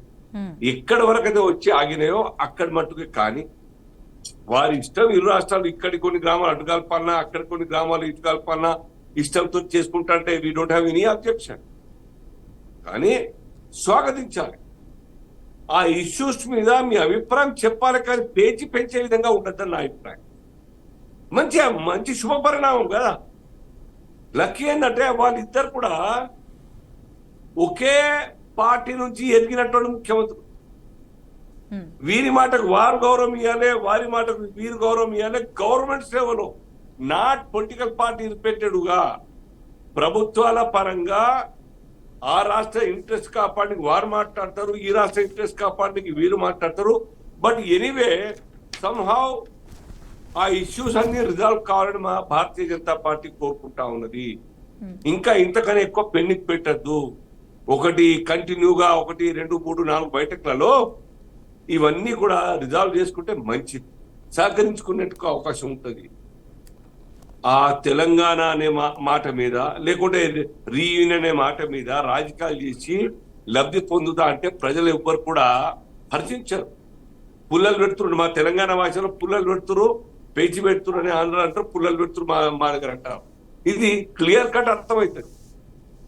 ఎక్కడి వరకు అయితే వచ్చి ఆగినాయో అక్కడి మట్టుకే. కానీ వారి ఇష్టం, 2 రాష్ట్రాలు ఇక్కడి కొన్ని గ్రామాలు అటు కలపాలన్నా, అక్కడ కొన్ని గ్రామాలు ఇటు కలపాలన్నా ఇష్టంతో చేసుకుంటా అంటే we don't have any objection. కానీ స్వాగతించాలి. ఆ ఇష్యూస్ మీద మీ అభిప్రాయం చెప్పాలి, కానీ పేచి పెంచే విధంగా ఉండద్దని నా అభిప్రాయం. మంచి శుభ పరిణామం కదా. లక్కీ ఏంటంటే వాళ్ళిద్దరు కూడా ఒకే పార్టీ నుంచి ఎదిగినటువంటి ముఖ్యమంత్రులు. వీరి మాటకు వారు గౌరవం ఇవ్వాలి, వారి మాటకు వీరు గౌరవం ఇవ్వాలి. గవర్నమెంట్ సేవలో, నాట్ పొలిటికల్ పార్టీ రిపెట్టెడ్గా ప్రభుత్వాల పరంగా ఆ రాష్ట్ర ఇంట్రెస్ట్ కాపాడడానికి వారు మాట్లాడతారు, ఈ రాష్ట్ర ఇంట్రెస్ట్ కాపాడడానికి వీరు మాట్లాడతారు. బట్ ఎనీవే సమ్హౌ ఆ ఇష్యూస్ అన్ని రిజాల్వ్ కావాలని మా భారతీయ జనతా పార్టీ కోరుకుంటా ఉన్నది. ఇంకా ఇంతకన్నా ఎక్కువ పెండింగ్ పెట్టద్దు. ఒకటి కంటిన్యూగా 1, 2, 3, 4 బయటకులలో ఇవన్నీ కూడా రిజాల్వ్ చేసుకుంటే మంచిది. సహకరించుకునేట్టుకు అవకాశం ఉంటుంది. ఆ తెలంగాణ అనే మాట మీద, లేకుంటే రీయూనియన్ అనే మాట మీద రాజకీయాలు చేసి లబ్ధి పొందుతా అంటే ప్రజలు ఎవ్వరు కూడా హర్షించరు. పుల్లలు పెడుతున్నారు, మా తెలంగాణ భాషలో పుల్లలు పెడుతురు, పేచి పెడుతురు అని ఆంధ్ర అంటారు, పుల్లలు పెడుతురు మా దగ్గర అంటారు. ఇది క్లియర్ కట్ అర్థమవుతుంది.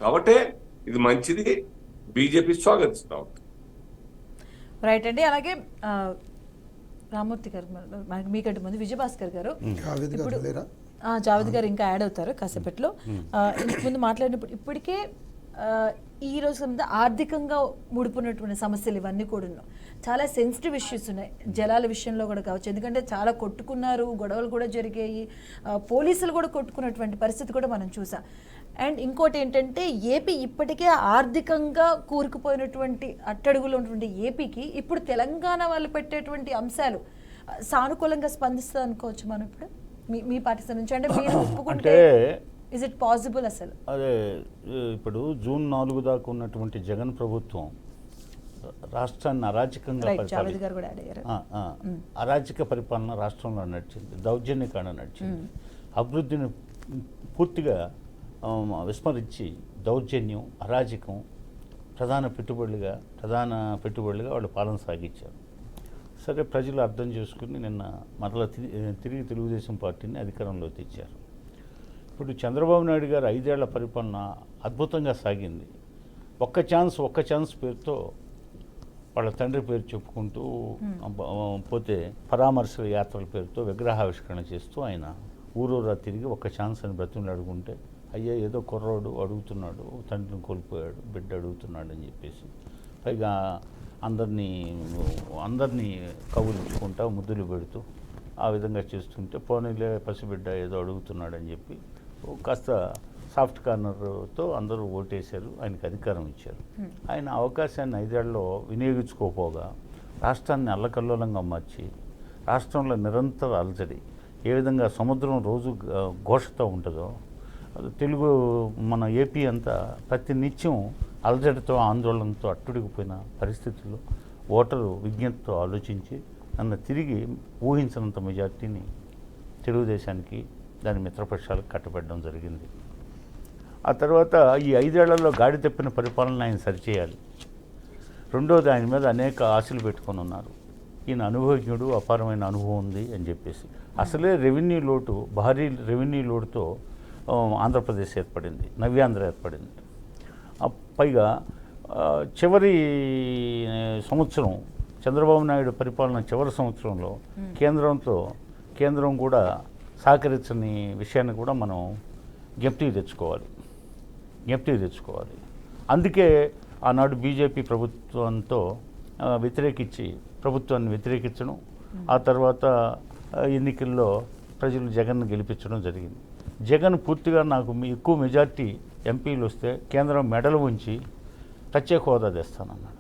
కాబట్టి ఇది మంచిది, బీజేపీ స్వాగతిస్తా ఉంటుంది. రైట్ అండి. అలాగే రామూర్తి గారు, మీకంటే ముందు విజయభాస్కర్ గారు, ఇప్పుడు జావేద్ గారు ఇంకా యాడ్ అవుతారు కాసేపట్లో. ఇంతకుముందు మాట్లాడినప్పుడు ఇప్పటికే ఈ రోజు ఆర్థికంగా ముడిపోయినటువంటి సమస్యలు ఇవన్నీ కూడా చాలా సెన్సిటివ్ ఇష్యూస్ ఉన్నాయి. జలాల విషయంలో కూడా కావచ్చు, ఎందుకంటే చాలా కొట్టుకున్నారు, గొడవలు కూడా జరిగాయి, పోలీసులు కూడా కొట్టుకున్నటువంటి పరిస్థితి కూడా మనం చూసాం. అండ్ ఇంకోటి ఏంటంటే ఏపీ ఇప్పటికే ఆర్థికంగా కూరుకుపోయినటువంటి అట్టడుగులో ఉన్నటువంటి ఏపీకి ఇప్పుడు తెలంగాణ వాళ్ళు పెట్టేటువంటి అంశాలు సానుకూలంగా స్పందిస్తుంది అనుకోవచ్చు మనం ఇప్పుడు మీ పార్టీ నుంచి. అంటే మీరు ఒప్పుకుంటే ఇస్ ఇట్ పాసిబుల్ అసలు? అదే ఇప్పుడు జూన్ 4 దాకా ఉన్నటువంటి జగన్ ప్రభుత్వం రాష్ట్రాన్ని అరాచక పరిపాలన రాష్ట్రంలో నడిచింది, దౌర్జన్యకాండ నడిచింది. అభివృద్ధిని పూర్తిగా విస్మరించి దౌర్జన్యం, అరాజకం ప్రధాన పెట్టుబడులుగా వాళ్ళు పాలన సాగించారు. సరే, ప్రజలు అర్థం చేసుకుని నిన్న మరలా తిరిగి తెలుగుదేశం పార్టీని అధికారంలో తెచ్చారు. ఇప్పుడు చంద్రబాబు నాయుడు గారు 5 ఏళ్ల పరిపాలన అద్భుతంగా సాగింది. ఒక్క ఛాన్స్ పేరుతో వాళ్ళ తండ్రి పేరు చెప్పుకుంటూ పోతే పరామర్శల యాత్రల పేరుతో విగ్రహావిష్కరణ చేస్తూ ఆయన ఊరూరా తిరిగి ఒక్క ఛాన్స్ అని బ్రతుకుని అడుగుంటే, అయ్యా ఏదో కుర్రోడు అడుగుతున్నాడు, తండ్రిని కోల్పోయాడు, బిడ్డ అడుగుతున్నాడు అని చెప్పేసి పైగా అందరినీ కౌలించుకుంటా ముద్దులు పెడుతూ ఆ విధంగా చేస్తుంటే, పోనీలే పసిబిడ్డ ఏదో అడుగుతున్నాడని చెప్పి కాస్త సాఫ్ట్ కార్నర్తో అందరూ ఓటేశారు, ఆయనకు అధికారం ఇచ్చారు. ఆయన అవకాశాన్ని 5 ఏళ్లలో వినియోగించుకోపోగా రాష్ట్రాన్ని అల్లకల్లోలంగా మార్చి రాష్ట్రంలో నిరంతర అలజడి, ఏ విధంగా సముద్రం రోజు ఘోషతో ఉంటుందో తెలుగు మన ఏపీ అంతా ప్రతి నిత్యం అలజడితో ఆందోళనతో అట్టుడికిపోయిన పరిస్థితుల్లో ఓటరు విజ్ఞతతో ఆలోచించి నన్ను తిరిగి ఊహించినంత మెజార్టీని తెలుగుదేశానికి దాని మిత్రపక్షాలకు కట్టబెట్టడం జరిగింది. ఆ తర్వాత ఈ 5 ఏళ్లలో గాడి తప్పిన పరిపాలన ఆయన సరిచేయాలి. రెండోది, ఆయన మీద అనేక ఆశలు పెట్టుకొని ఉన్నారు. ఈయన అనుభవజ్ఞుడు, అపారమైన అనుభవం ఉంది అని చెప్పేసి. అసలే భారీ రెవెన్యూ లోటుతో ఆంధ్రప్రదేశ్ ఏర్పడింది, నవ్యాంధ్ర ఏర్పడింది. పైగా చివరి సంవత్సరం చంద్రబాబు నాయుడు పరిపాలన చివరి సంవత్సరంలో కేంద్రం కూడా సహకరించని విషయాన్ని కూడా మనం జ్ఞప్తికి తెచ్చుకోవాలి. అందుకే ఆనాడు బీజేపీ ప్రభుత్వంతో ప్రభుత్వాన్ని వ్యతిరేకించడం, ఆ తర్వాత ఎన్నికల్లో ప్రజలు జగన్ను గెలిపించడం జరిగింది. జగన్ పూర్తిగా నాకు ఎక్కువ మెజార్టీ ఎంపీలు వస్తే కేంద్రం మెడలు ఉంచి ప్రత్యేక హోదా తెస్తానన్నాడు.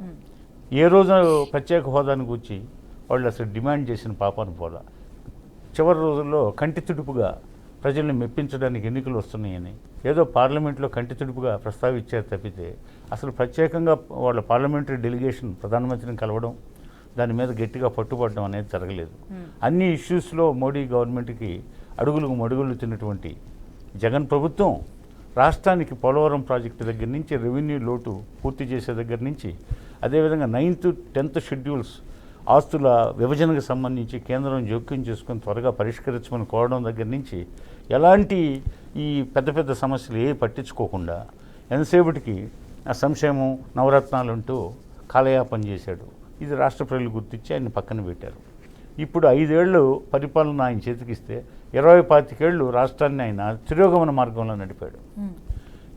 ఏ రోజు ప్రత్యేక హోదాని గురించి వాళ్ళు అసలు డిమాండ్ చేసిన పాపాను పోలా. చివరి రోజుల్లో కంటి తుడుపుగా ప్రజల్ని మెప్పించడానికి ఎన్నికలు వస్తున్నాయని ఏదో పార్లమెంట్లో కంటి తుడుపుగా ప్రస్తావించారు తప్పితే అసలు ప్రత్యేకంగా వాళ్ళ పార్లమెంటరీ డెలిగేషన్ ప్రధానమంత్రిని కలవడం, దాని మీద గట్టిగా పట్టుబడడం అనేది జరగలేదు. అన్ని ఇష్యూస్లో మోడీ గవర్నమెంట్కి మడుగులు తిన్నటువంటి జగన్ ప్రభుత్వం రాష్ట్రానికి పోలవరం ప్రాజెక్టు దగ్గర నుంచి రెవెన్యూ లోటు పూర్తి చేసే దగ్గర నుంచి, అదేవిధంగా 9th 10th షెడ్యూల్స్ ఆస్తుల విభజనకు సంబంధించి కేంద్రం జోక్యం చేసుకొని త్వరగా పరిష్కరించమని కోరడం దగ్గర నుంచి ఎలాంటి ఈ పెద్ద సమస్యలు పట్టించుకోకుండా ఎంతసేపటికి ఆ సంక్షేమం నవరత్నాలు అంటూ కాలయాపన చేశాడు. ఇది రాష్ట్ర ప్రజలు గుర్తించి ఆయన పక్కన పెట్టారు. ఇప్పుడు 5 ఏళ్ళు పరిపాలన ఆయన చేతికిస్తే 20-25 ఏళ్ళు రాష్ట్రాన్ని ఆయన తిరోగమన మార్గంలో నడిపాడు.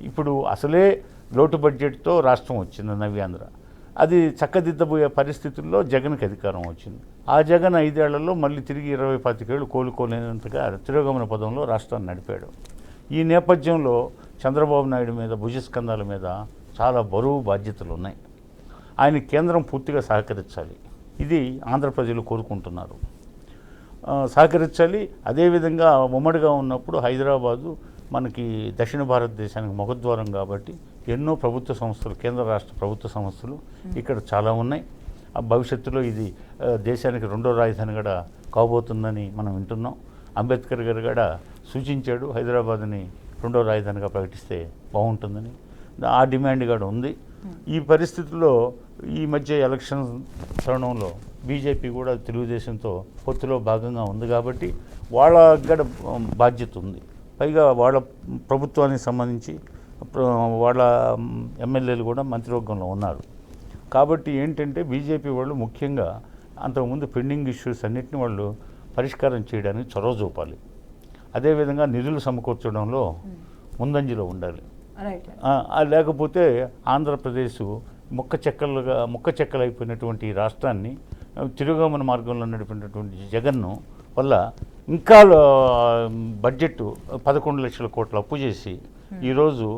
ఇప్పుడు అసలే లోటు బడ్జెట్తో రాష్ట్రం వచ్చింది నవ్యాంధ్ర. అది చక్కదిద్దబోయే పరిస్థితుల్లో జగన్కి అధికారం వచ్చింది. ఆ జగన్ 5 ఏళ్లలో మళ్ళీ తిరిగి 20-25 ఏళ్ళు కోలుకోలేనంతగా తిరోగమన పదంలో రాష్ట్రాన్ని నడిపాడు. ఈ నేపథ్యంలో చంద్రబాబు నాయుడు మీద భుజస్కంధాల మీద చాలా బరువు బాధ్యతలు ఉన్నాయి. ఆయన కేంద్రం పూర్తిగా సహకరించాలి. ఇది ఆంధ్ర ప్రజలు కోరుకుంటున్నారు, సహకరించాలి. అదేవిధంగా ఉమ్మడిగా ఉన్నప్పుడు హైదరాబాదు మనకి దక్షిణ భారతదేశానికి ముఖద్వారం కాబట్టి ఎన్నో ప్రభుత్వ సంస్థలు, కేంద్ర రాష్ట్ర ప్రభుత్వ సంస్థలు ఇక్కడ చాలా ఉన్నాయి. ఆ భవిష్యత్తులో ఇది దేశానికి 2వ రాజధాని కూడా కాబోతుందని మనం వింటున్నాం. అంబేద్కర్ గారు కూడా సూచించాడు హైదరాబాద్ని 2వ రాజధానిగా ప్రకటిస్తే బాగుంటుందని. ఆ డిమాండ్ కూడా ఉంది. ఈ పరిస్థితుల్లో ఈ మధ్య ఎలక్షన్ తరుణంలో బీజేపీ కూడా తెలుగుదేశంతో పొత్తులో భాగంగా ఉంది కాబట్టి వాళ్ళ కూడా బాధ్యత ఉంది. పైగా వాళ్ళ ప్రభుత్వానికి సంబంధించి వాళ్ళ ఎమ్మెల్యేలు కూడా మంత్రివర్గంలో ఉన్నారు. కాబట్టి ఏంటంటే బీజేపీ వాళ్ళు ముఖ్యంగా అంతకుముందు పెండింగ్ ఇష్యూస్ అన్నింటినీ వాళ్ళు పరిష్కారం చేయడానికి చొరవ చూపాలి. అదేవిధంగా నిధులు సమకూర్చడంలో ముందంజలో ఉండాలి. లేకపోతే ఆంధ్రప్రదేశ్ ముక్క చెక్కలైపోయినటువంటి రాష్ట్రాన్ని తిరోగమన మార్గంలో నడిపినటువంటి జగన్ను వల్ల ఇంకా బడ్జెట్ 11 లక్షల కోట్ల అప్పు చేసి ఈరోజు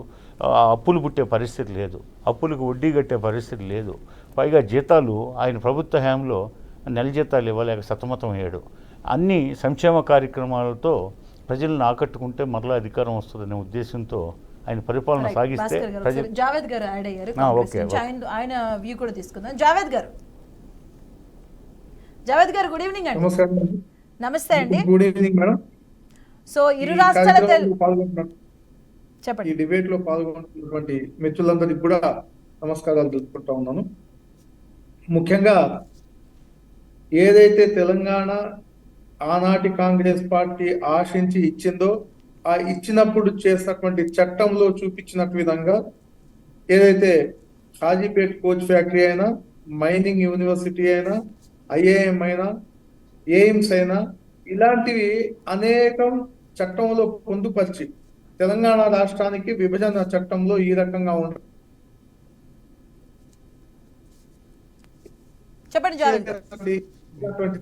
అప్పులు పుట్టే పరిస్థితి లేదు, అప్పులకు వడ్డీ కట్టే పరిస్థితి లేదు. పైగా జీతాలు ఆయన ప్రభుత్వ హయాంలో నెల జీతాలు ఇవ్వలేక సతమతం అయ్యాడు. అన్ని సంక్షేమ కార్యక్రమాలతో ప్రజలను ఆకట్టుకుంటే మరలా అధికారం వస్తుందనే ఉద్దేశంతో ఆయన పరిపాలన సాగిస్తే జావేద్ గారు యాడ్ అయ్యారు. ఆయన వ్యూ కూడా తీసుకుందాం. జావేద్ గారు గుడ్ ఈవినింగ్ అండి. నమస్తే అండి. Good evening madam. సో ఇరు రాష్ట్రాల చెప్పండి. ఈ డిబేట్ లో పాల్గొంటున్నటువంటి మిత్రులందరికీ కూడా నమస్కారాలు తెలుపుకుంటా ఉన్నాను. ముఖ్యంగా ఏదైతే తెలంగాణ ఆనాటి కాంగ్రెస్ పార్టీ ఆశించి ఇచ్చిందో, ఆ ఇచ్చినప్పుడు చేసినటువంటి చట్టంలో చూపించిన విధంగా ఏదైతే కాజీపేట్ కోచ్ ఫ్యాక్టరీ అయినా, మైనింగ్ యూనివర్సిటీ అయినా, ఐఏఎం అయినా, ఎయిమ్స్ అయినా, ఇలాంటివి అనేకం చట్టంలో పొందుపరిచి తెలంగాణ రాష్ట్రానికి విభజన చట్టంలో ఈ రకంగా ఉంటుంది.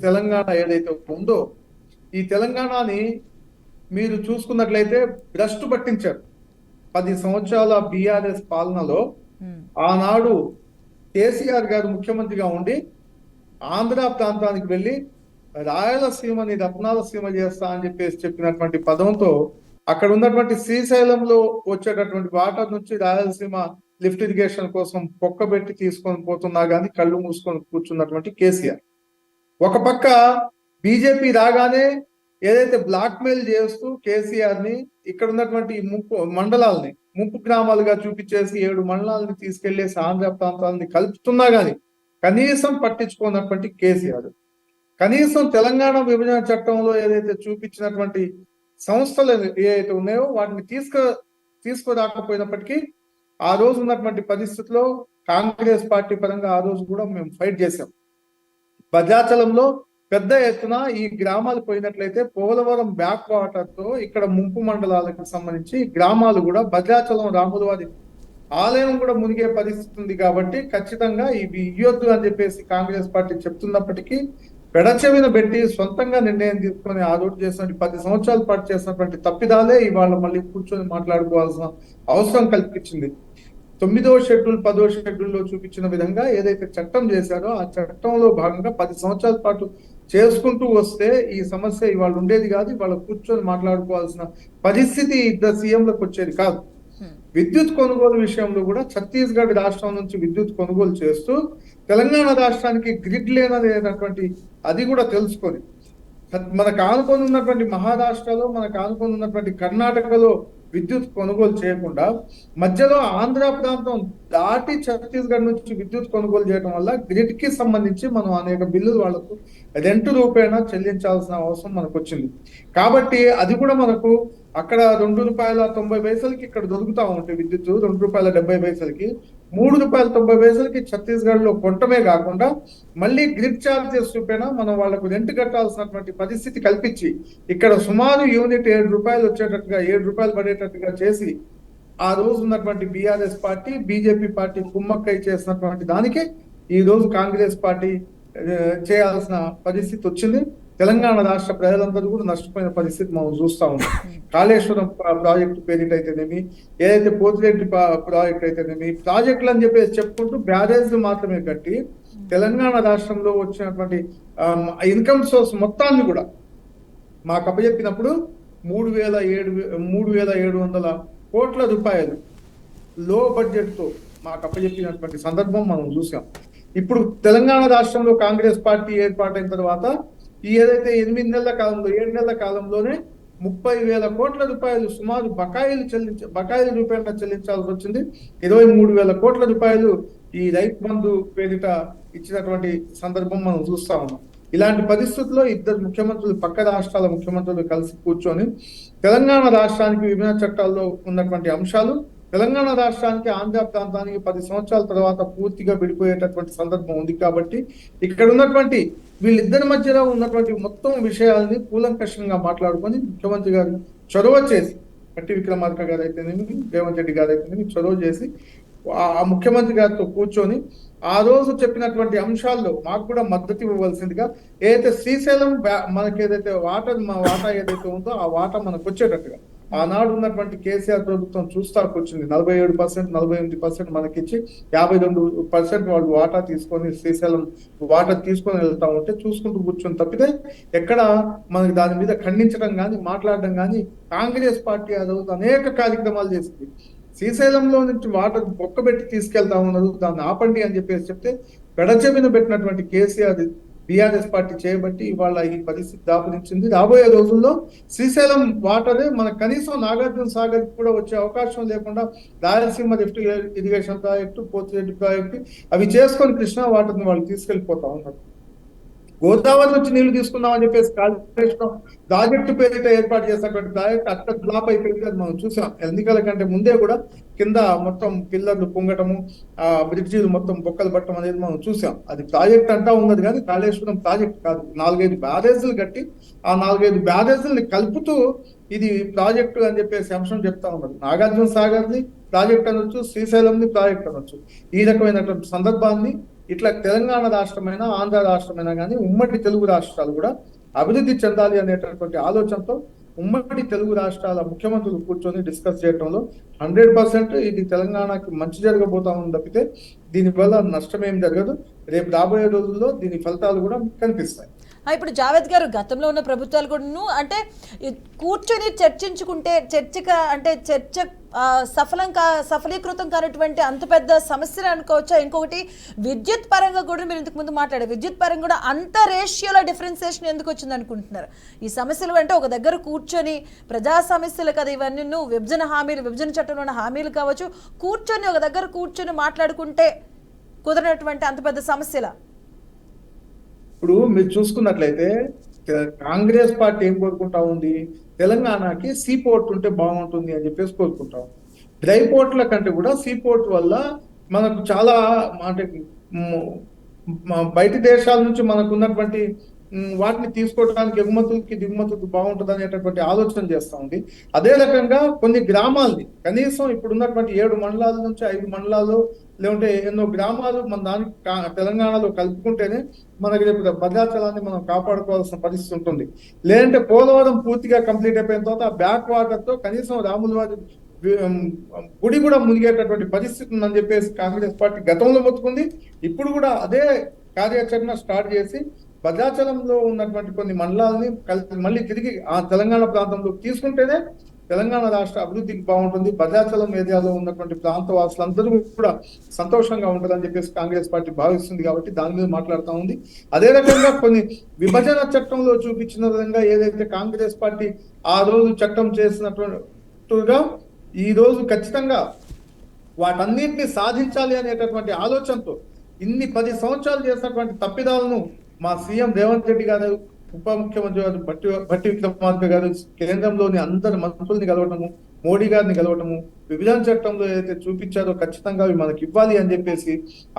తెలంగాణ ఏదైతే ఉందో ఈ తెలంగాణని మీరు చూసుకున్నట్లయితే భ్రష్టు పట్టించారు. 10 సంవత్సరాల బీఆర్ఎస్ పాలనలో ఆనాడు కేసీఆర్ గారు ముఖ్యమంత్రిగా ఉండి ఆంధ్ర ప్రాంతానికి వెళ్ళి రాయలసీమని రత్నాలసీమ చేస్తా అని చెప్పినటువంటి పదంతో అక్కడ ఉన్నటువంటి శ్రీశైలంలో వచ్చేటటువంటి వాటర్ నుంచి రాయలసీమ లిఫ్ట్ ఇరిగేషన్ కోసం పొక్కబెట్టి తీసుకొని పోతున్నా గానీ కళ్ళు మూసుకొని కూర్చున్నటువంటి కేసీఆర్. ఒక పక్క బీజేపీ రాగానే ఏదైతే బ్లాక్ మెయిల్ చేస్తూ కేసీఆర్ ని ఇక్కడ ఉన్నటువంటి మండలాల్ని ముంపు గ్రామాలుగా చూపించేసి 7 మండలాలని తీసుకెళ్లేసి ఆంధ్ర ప్రాంతాలని కలుపుతున్నా గానీ కనీసం పట్టించుకున్నటువంటి కేసీఆర్, కనీసం తెలంగాణ విభజన చట్టంలో ఏదైతే చూపించినటువంటి సంస్థలు ఏదైతే ఉన్నాయో వాటిని తీసుకురాకపోయినప్పటికీ ఆ రోజు ఉన్నటువంటి పరిస్థితిలో కాంగ్రెస్ పార్టీ పరంగా ఆ రోజు కూడా మేము ఫైట్ చేశాం. భద్రాచలంలో పెద్ద ఎత్తున ఈ గ్రామాలు పోయినట్లయితే పోలవరం బ్యాక్ వాటర్ తో ఇక్కడ ముంపు మండలాలకు సంబంధించి గ్రామాలు కూడా భద్రాచలం రాముల వారి ఆలయం కూడా మునిగే పరిస్థితి ఉంది. కాబట్టి ఖచ్చితంగా ఇవి ఇయ్యొద్దు అని చెప్పేసి కాంగ్రెస్ పార్టీ చెప్తున్నప్పటికీ పెడచెవిన పెట్టి సొంతంగా నిర్ణయం తీసుకొని ఆ రోజు చేసినటువంటి 10 సంవత్సరాల పాటు చేసినటువంటి తప్పిదాలే ఇవాళ మళ్ళీ కూర్చొని మాట్లాడుకోవాల్సిన అవసరం కల్పించింది. 9వ షెడ్యూల్ 10వ షెడ్యూల్లో చూపించిన విధంగా ఏదైతే చట్టం చేశారో ఆ చట్టంలో భాగంగా 10 సంవత్సరాల పాటు చేసుకుంటూ వస్తే ఈ సమస్య ఇవాళ ఉండేది కాదు. ఇవాళ కూర్చొని మాట్లాడుకోవాల్సిన పరిస్థితి ఇద్దరు సీఎంలకు వచ్చేది కాదు. విద్యుత్ కొనుగోలు విషయంలో కూడా ఛత్తీస్గఢ్ రాష్ట్రం నుంచి విద్యుత్ కొనుగోలు చేస్తూ తెలంగాణ రాష్ట్రానికి గ్రిడ్ లేనటువంటి అది కూడా తెలుసుకొని మనకు ఆనుకొని ఉన్నటువంటి మహారాష్ట్రలో మనకు ఆనుకొని ఉన్నటువంటి కర్ణాటకలో విద్యుత్ కొనుగోలు చేయకుండా మధ్యలో ఆంధ్ర ప్రాంతం దాటి ఛత్తీస్గఢ్ నుంచి విద్యుత్ కొనుగోలు చేయడం వల్ల గ్రిడ్ కి సంబంధించి మనం అనేక బిల్లులు వాళ్లకు రెంట్ రూపేణా చెల్లించాల్సిన అవసరం మనకు వచ్చింది. కాబట్టి అది కూడా మనకు అక్కడ ₹2.90 ఇక్కడ దొరుకుతా ఉంటాయి విద్యుత్, ₹2.70, ₹3.90 ఛత్తీస్గఢ్ లో కొట్టమే కాకుండా మళ్ళీ గ్రిడ్ ఛార్జెస్ రూపేణా మనం వాళ్లకు రెంట్ కట్టాల్సినటువంటి పరిస్థితి కల్పించి ఇక్కడ సుమారు యూనిట్ ₹7 వచ్చేటట్టుగా ₹7 పడేటట్టుగా చేసి ఆ రోజు ఉన్నటువంటి బీఆర్ఎస్ పార్టీ బీజేపీ పార్టీ కుమ్మక్కై చేసినటువంటి దానికి ఈ రోజు కాంగ్రెస్ పార్టీ చేయాల్సిన పరిస్థితి వచ్చింది. తెలంగాణ రాష్ట్ర ప్రజలందరూ కూడా నష్టపోయిన పరిస్థితి మనం చూస్తా ఉన్నాం. కాళేశ్వరం ప్రాజెక్టు పేరిట అయితేనేమి, ఏదైతే పోతిరెడ్డి ప్రాజెక్ట్ అయితేనేమి, ప్రాజెక్టులు అని చెప్పేసి చెప్పుకుంటూ బ్యారేజ్లు మాత్రమే కట్టి తెలంగాణ రాష్ట్రంలో వచ్చినటువంటి ఇన్కమ్ సోర్స్ మొత్తాన్ని కూడా మాకు అప్పచెప్పినప్పుడు 3,700 కోట్ల రూపాయలు లో బడ్జెట్ తో మాకు అప్పచెప్పినటువంటి సందర్భం మనం చూసాం. ఇప్పుడు తెలంగాణ రాష్ట్రంలో కాంగ్రెస్ పార్టీ ఏర్పాటైన తర్వాత ఈ ఏదైతే 8 నెలల కాలంలో 7 నెలల కాలంలోనే 30,000 కోట్ల రూపాయలు సుమారు బకాయిల రూపాయన చెల్లించాల్సి వచ్చింది. 23,000 కోట్ల రూపాయలు ఈ రైతు బంధు పేరిట ఇచ్చినటువంటి సందర్భం మనం చూస్తా ఉన్నాం. ఇలాంటి పరిస్థితుల్లో ఇద్దరు ముఖ్యమంత్రులు పక్క రాష్ట్రాల ముఖ్యమంత్రులు కలిసి కూర్చొని తెలంగాణ రాష్ట్రానికి విభజన చట్టాల్లో ఉన్నటువంటి అంశాలు తెలంగాణ రాష్ట్రానికి ఆంధ్ర ప్రాంతానికి 10 సంవత్సరాల తర్వాత పూర్తిగా విడిపోయేటటువంటి సందర్భం ఉంది. కాబట్టి ఇక్కడ ఉన్నటువంటి వీళ్ళిద్దరి మధ్యలో ఉన్నటువంటి మొత్తం విషయాలని కూలంకషంగా మాట్లాడుకొని ముఖ్యమంత్రి గారు చొరవ చేసి పట్టి విక్రమార్క గారు అయితేనేమి రేవంత్ రెడ్డి గారు అయితేనేమి చొరవ చేసి ఆ ముఖ్యమంత్రి గారితో కూర్చొని ఆ రోజు చెప్పినటువంటి అంశాల్లో మాకు కూడా మద్దతు ఇవ్వవలసిందిగా ఏదైతే శ్రీశైలం మనకి ఏదైతే వాటా ఏదైతే ఉందో ఆ వాటా మనకు వచ్చేటట్టుగా ఆనాడు ఉన్నటువంటి కేసీఆర్ ప్రభుత్వం చూస్తాకు వచ్చింది. 47%, 48% మనకిచ్చి 52% వాళ్ళు వాటా తీసుకొని శ్రీశైలం వాటా తీసుకొని వెళ్తా ఉంటే చూసుకుంటూ కూర్చొని తప్పితే ఎక్కడ మనకి దాని మీద ఖండించడం కానీ మాట్లాడడం కానీ కాంగ్రెస్ పార్టీ ఆ రోజు అనేక కార్యక్రమాలు చేసింది. శ్రీశైలంలో నుంచి వాటర్ బొక్కబెట్టి తీసుకెళ్తా ఉన్నారు, దాన్ని ఆపండి అని చెప్పేసి చెప్తే పెడచెవిన పెట్టినటువంటి కేసీఆర్ బీఆర్ఎస్ పార్టీ చేయబట్టి ఇవాళ ఈ పరిస్థితి దాపురించింది. రాబోయే రోజుల్లో శ్రీశైలం వాటరే మన కనీసం నాగార్జున సాగర్ కూడా వచ్చే అవకాశం లేకుండా Rayalaseema lift irrigation project, Pothireddy project అవి చేసుకొని కృష్ణా వాటర్ని వాళ్ళు తీసుకెళ్లిపోతా ఉన్నారు. గోదావరి నుంచి నీళ్లు తీసుకుందాం అని చెప్పేసి కాళేశ్వరం ప్రాజెక్టు పేరిట ఏర్పాటు చేసినటువంటి ప్రాజెక్ట్ అక్కడ డ్రాప్ అయిపోయింది. అది మనం చూసాం. ఎన్నికల కంటే ముందే కూడా కింద మొత్తం పిల్లర్లు పొంగటము, ఆ బ్రిడ్జీలు మొత్తం బొక్కలు పట్టడం అనేది మనం చూసాం. అది ప్రాజెక్ట్ అంటా ఉన్నది కానీ కాళేశ్వరం ప్రాజెక్ట్ కాదు. 4-5 బ్యారేజీలు కట్టి ఆ 4-5 బ్యారేజీలని కలుపుతూ ఇది ప్రాజెక్టు అని చెప్పేసి అంశం చెప్తా ఉన్నారు. నాగార్జున సాగర్ని ప్రాజెక్ట్ అనొచ్చు, శ్రీశైలంని ప్రాజెక్ట్ అనొచ్చు. ఈ రకమైనటువంటి సందర్భాన్ని ఇట్లా తెలంగాణ రాష్ట్రమైనా ఆంధ్ర రాష్ట్రమైనా కానీ ఉమ్మడి తెలుగు రాష్ట్రాలు కూడా అభివృద్ధి చెందాలి అనేటటువంటి ఆలోచనతో ఉమ్మడి తెలుగు రాష్ట్రాల ముఖ్యమంత్రులు కూర్చొని డిస్కస్ చేయడంలో 100% ఇది తెలంగాణకి మంచి జరగబోతా ఉంది తప్పితే దీనివల్ల నష్టం ఏం జరగదు. రేపు రాబోయే రోజుల్లో దీని ఫలితాలు కూడా కనిపిస్తాయి. ఇప్పుడు జావేద్ గారు గతంలో ఉన్న ప్రభుత్వాలు కూడా అంటే కూర్చొని చర్చించుకుంటే చర్చ సఫలీకృతం కానటువంటి అంత పెద్ద సమస్యలు అనుకోవచ్చా? ఇంకొకటి విద్యుత్ పరంగా కూడా మీరు ఇంతకు ముందు మాట్లాడారు. విద్యుత్ పరంగా కూడా అంత రేషియోలో డిఫరెన్సియేషన్ ఎందుకు వచ్చింది అనుకుంటున్నారు? ఈ సమస్యలు అంటే ఒక దగ్గర కూర్చొని ప్రజా సమస్యలు కదా ఇవన్నీ, విభజన చట్టంలో ఉన్న హామీలు కావచ్చు, కూర్చొని ఒక దగ్గర కూర్చొని మాట్లాడుకుంటే కుదరనటువంటి అంత పెద్ద సమస్యల. ఇప్పుడు మీరు చూసుకున్నట్లయితే కాంగ్రెస్ పార్టీ ఏం కోరుకుంటా ఉంది? తెలంగాణకి సీ పోర్ట్ ఉంటే బాగుంటుంది అని చెప్పేసి కోరుకుంటాం. డ్రై పోర్ట్ల కంటే కూడా సీ పోర్ట్ వల్ల మనకు చాలా అంటే బయటి దేశాల నుంచి మనకు ఉన్నటువంటి వాటిని తీసుకోవడానికి ఎగుమతులకి దిగుమతులకి బాగుంటుంది అనేటటువంటి ఆలోచన చేస్తూ ఉంది. అదే రకంగా కొన్ని గ్రామాల్ని కనీసం ఇప్పుడు ఉన్నటువంటి 7 మండలాల నుంచి 5 మండలాలు లేకుంటే ఎన్నో గ్రామాలు మన దానికి తెలంగాణలో కలుపుకుంటేనే మనకి రేపు భద్రాచలాన్ని మనం కాపాడుకోవాల్సిన పరిస్థితి ఉంటుంది. లేదంటే పోలవరం పూర్తిగా కంప్లీట్ అయిపోయిన తర్వాత ఆ బ్యాక్ వాటర్ తో కనీసం రాముల వారి గుడి కూడా మునిగేటటువంటి పరిస్థితి ఉందని చెప్పేసి కాంగ్రెస్ పార్టీ గతంలో మొత్తుకుంది. ఇప్పుడు కూడా అదే కార్యాచరణ స్టార్ట్ చేసి భద్రాచలంలో ఉన్నటువంటి కొన్ని మండలాలని మళ్ళీ తిరిగి ఆ తెలంగాణ ప్రాంతంలో తీసుకుంటేనే తెలంగాణ రాష్ట్ర అభివృద్ధికి బాగుంటుంది. భద్రాచలం ఏరియాలో ఉన్నటువంటి ప్రాంత వాసులందరూ కూడా సంతోషంగా ఉంటుందని చెప్పేసి కాంగ్రెస్ పార్టీ భావిస్తుంది. కాబట్టి దాని మీద మాట్లాడుతూ ఉంది. అదే రకంగా కొన్ని విభజన చట్టంలో చూపించిన విధంగా ఏదైతే కాంగ్రెస్ పార్టీ ఆ రోజు చట్టం చేసినట్టుగా ఈ రోజు ఖచ్చితంగా వాటన్నిటిని సాధించాలి అనేటటువంటి ఆలోచనతో ఇన్ని 10 సంవత్సరాలు చేసినటువంటి తప్పిదాలను మా సీఎం రేవంత్ రెడ్డి గారు, ఉప ముఖ్యమంత్రి గారు భట్టి విక్రమార్క గారు కేంద్రంలోని అందరి మంత్రుల్ని కలవటము, మోడీ గారిని కలవటము, విభజన చట్టంలో ఏదైతే చూపించారో ఖచ్చితంగా అవి మనకి ఇవ్వాలి అని చెప్పేసి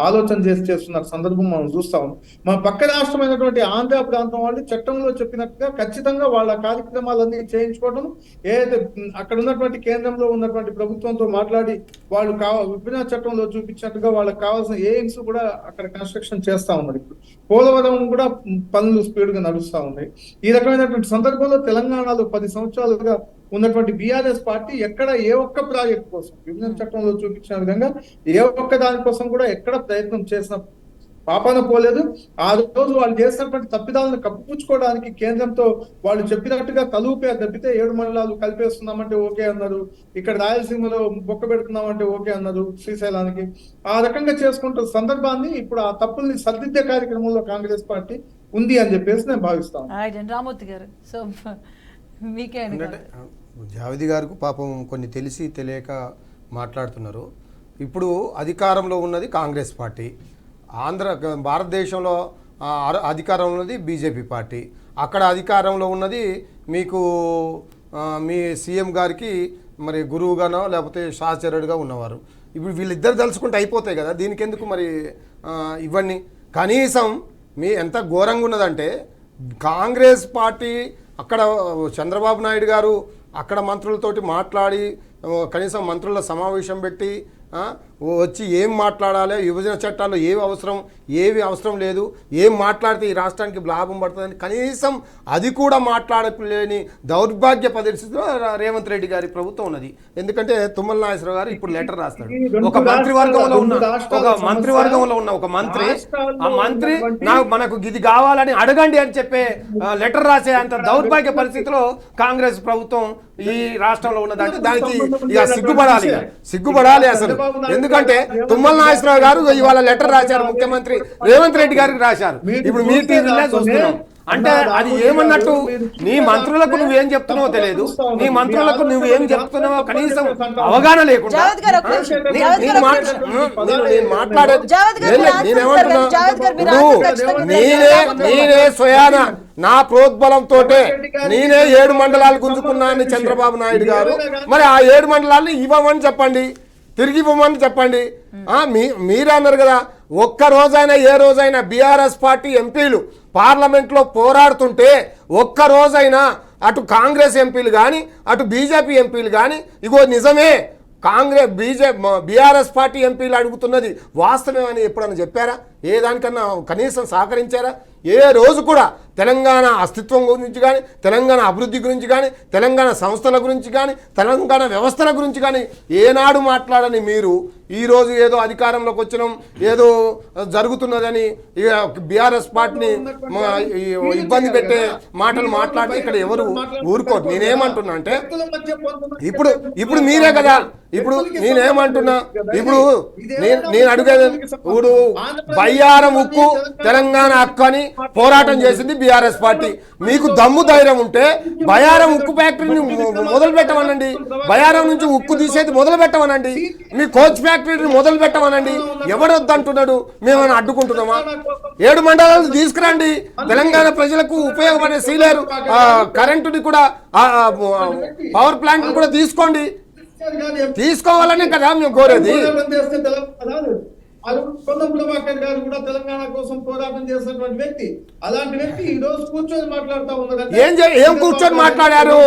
ఆలోచన చేస్తున్న సందర్భం మనం చూస్తాం. మన పక్క రాష్ట్రమైనటువంటి ఆంధ్ర ప్రాంతం వాళ్ళు చట్టంలో చెప్పినట్టుగా ఖచ్చితంగా వాళ్ళ కార్యక్రమాలన్నీ చేయించుకోవడం, ఏదైతే అక్కడ ఉన్నటువంటి కేంద్రంలో ఉన్నటువంటి ప్రభుత్వంతో మాట్లాడి వాళ్ళు విభజన చట్టంలో చూపించినట్టుగా వాళ్ళకి కావాల్సిన ఎయిమ్స్ కూడా అక్కడ కన్స్ట్రక్షన్ చేస్తా ఉన్నారు. ఇప్పుడు పోలవరం కూడా పనులు స్పీడ్ గా నడుస్తా ఉన్నాయి. ఈ రకమైనటువంటి సందర్భంలో తెలంగాణలో 10 సంవత్సరాలుగా ఉన్నటువంటి బీఆర్ఎస్ పార్టీ ఎక్కడ ఏ ఒక్క ప్రాజెక్ట్ కోసం విభజన చట్టంలో చూపించిన విధంగా ఏ ఒక్క దానికోసం కూడా ఎక్కడ ప్రయత్నం చేసిన పాపన పోలేదు. ఆ రోజు వాళ్ళు చేసినటువంటి తప్పిదాలను కప్పిపుచ్చుకోవడానికి కేంద్రంతో వాళ్ళు చెప్పినట్టుగా తలూపే తప్పితే 7 మండలాలు కలిపేస్తున్నామంటే ఓకే అన్నారు, ఇక్కడ రాయలసీమలో బొక్క పెడుతున్నామంటే ఓకే అన్నారు శ్రీశైలానికి. ఆ రకంగా చేసుకుంటున్న సందర్భాన్ని ఇప్పుడు ఆ తప్పుల్ని సరిదిద్దే కార్యక్రమంలో కాంగ్రెస్ పార్టీ ఉంది అని చెప్పేసి నేను భావిస్తాను. రామూర్తి గారు, సో మీకే జావేద్ గారికి పాపం కొన్ని తెలిసి తెలియక మాట్లాడుతున్నారు. ఇప్పుడు అధికారంలో ఉన్నది కాంగ్రెస్ పార్టీ, భారతదేశంలో అధికారంలో ఉన్నది బీజేపీ పార్టీ, అక్కడ అధికారంలో ఉన్నది మీకు మీ సీఎం గారికి మరి గురువుగానో లేకపోతే సహచరుడిగా ఉన్నవారు. ఇప్పుడు వీళ్ళిద్దరు తలుచుకుంటే అయిపోతాయి కదా, దీనికి ఎందుకు మరి ఇవన్నీ? కనీసం మీ ఎంత ఘోరంగా ఉన్నదంటే కాంగ్రెస్ పార్టీ అక్కడ చంద్రబాబు నాయుడు గారు అక్కడ మంత్రులతోటి మాట్లాడి కనీసం మంత్రుల సమావేశం పెట్టి వచ్చి ఏం మాట్లాడాలి, విభజన చట్టాల్లో ఏవి అవసరం లేదు, ఏం మాట్లాడితే ఈ రాష్ట్రానికి లాభం పడుతుందని కనీసం అది కూడా మాట్లాడలేని దౌర్భాగ్య పరిస్థితిలో రేవంత్ రెడ్డి గారి ప్రభుత్వం ఉన్నది. ఎందుకంటే తుమ్మల నాగేశ్వరరావు గారు ఇప్పుడు లెటర్ రాస్తాడు. ఒక మంత్రివర్గంలో ఉన్న ఒక మంత్రి, ఆ మంత్రి మనకు ఇది కావాలని అడగండి అని చెప్పే లెటర్ రాసే అంత దౌర్భాగ్య పరిస్థితిలో కాంగ్రెస్ ప్రభుత్వం ఈ రాష్ట్రంలో ఉన్నదంటే దానికి ఇక సిగ్గుపడాలి అసలు. ఎందుకంటే తుమ్మల నాగేశ్వరరావు గారు ఇవాళ లెటర్ రాశారు, ముఖ్యమంత్రి రేవంత్ రెడ్డి గారికి రాశారు. ఇప్పుడు మీ టీవీలో చూస్తున్నాం. అంటే అది ఏమన్నట్టు, నీ మంత్రులకు నువ్వేం చెప్తున్నావో తెలియదు, నీ మంత్రులకు నువ్వేం చెప్తున్నావో కనీసం అవగాహన లేకుండా నేనే స్వయాన నా ప్రోద్బలంతో నేనే 7 మండలాలు గుంజుకున్నానని చంద్రబాబు నాయుడు గారు, మరి ఆ 7 మండలాన్ని ఇవ్వమని చెప్పండి, తిరిగి ఇవ్వమని చెప్పండి. మీరే అన్నారు కదా, ఒక్క రోజైనా ఏ రోజైనా బీఆర్ఎస్ పార్టీ ఎంపీలు పార్లమెంట్లో పోరాడుతుంటే ఒక్క రోజైనా అటు కాంగ్రెస్ ఎంపీలు కానీ అటు బీజేపీ ఎంపీలు కానీ ఇగో నిజమే బీఆర్ఎస్ పార్టీ ఎంపీలు అడుగుతున్నది వాస్తవమని ఎప్పుడన్నా చెప్పారా? ఏ దానికన్నా కనీసం సహకరించారా? ఏ రోజు కూడా తెలంగాణ అస్తిత్వం గురించి కానీ, తెలంగాణ అభివృద్ధి గురించి కానీ, తెలంగాణ సంస్థల గురించి కానీ, తెలంగాణ వ్యవస్థల గురించి కానీ ఏనాడు మాట్లాడని మీరు ఈరోజు ఏదో అధికారంలోకి వచ్చినాం, ఏదో జరుగుతున్నదని బీఆర్ఎస్ పార్టీని ఇబ్బంది పెట్టే మాటలు మాట్లాడితే ఇక్కడ ఎవరు ఊరుకోరు. నేనేమంటున్నా అంటే ఇప్పుడు మీరే కదా, ఇప్పుడు నేనేమంటున్నా, ఇప్పుడు నేను అడిగేది, ఇప్పుడు బయ్యారం ఉక్కు తెలంగాణ హక్కు అని పోరాటం చేసింది బీఆర్ఎస్ పార్టీ. మీకు దమ్ము ధైర్యం ఉంటే బయ్యారం ఉక్కు ఫ్యాక్టరీని మొదలు పెట్టమనండి, బయ్యారం నుంచి ఉక్కు తీసేది మొదలు పెట్టమనండి, మీ కోచ్ ఫ్యాక్టరీని మొదలు పెట్టమనండి. ఎవరు వద్దంటున్నాడు? మేమైనా అడ్డుకుంటున్నామా? 7 మండలాలు తీసుకురండి, తెలంగాణ ప్రజలకు ఉపయోగపడే సీలేరు కరెంటుని కూడా పవర్ ప్లాంట్ కూడా తీసుకోండి. తీసుకోవాలనే కదా మేము కోరేది. చేస్తే తెలంగాణ రాదు. పొన్నం ప్రభాకర్ గారు కూడా తెలంగాణ కోసం పోరాటం చేసినటువంటి వ్యక్తి. అలాంటి వ్యక్తి ఈ రోజు కూర్చొని మాట్లాడుతూ ఉన్నారు. ఏం కూర్చొని మాట్లాడారు?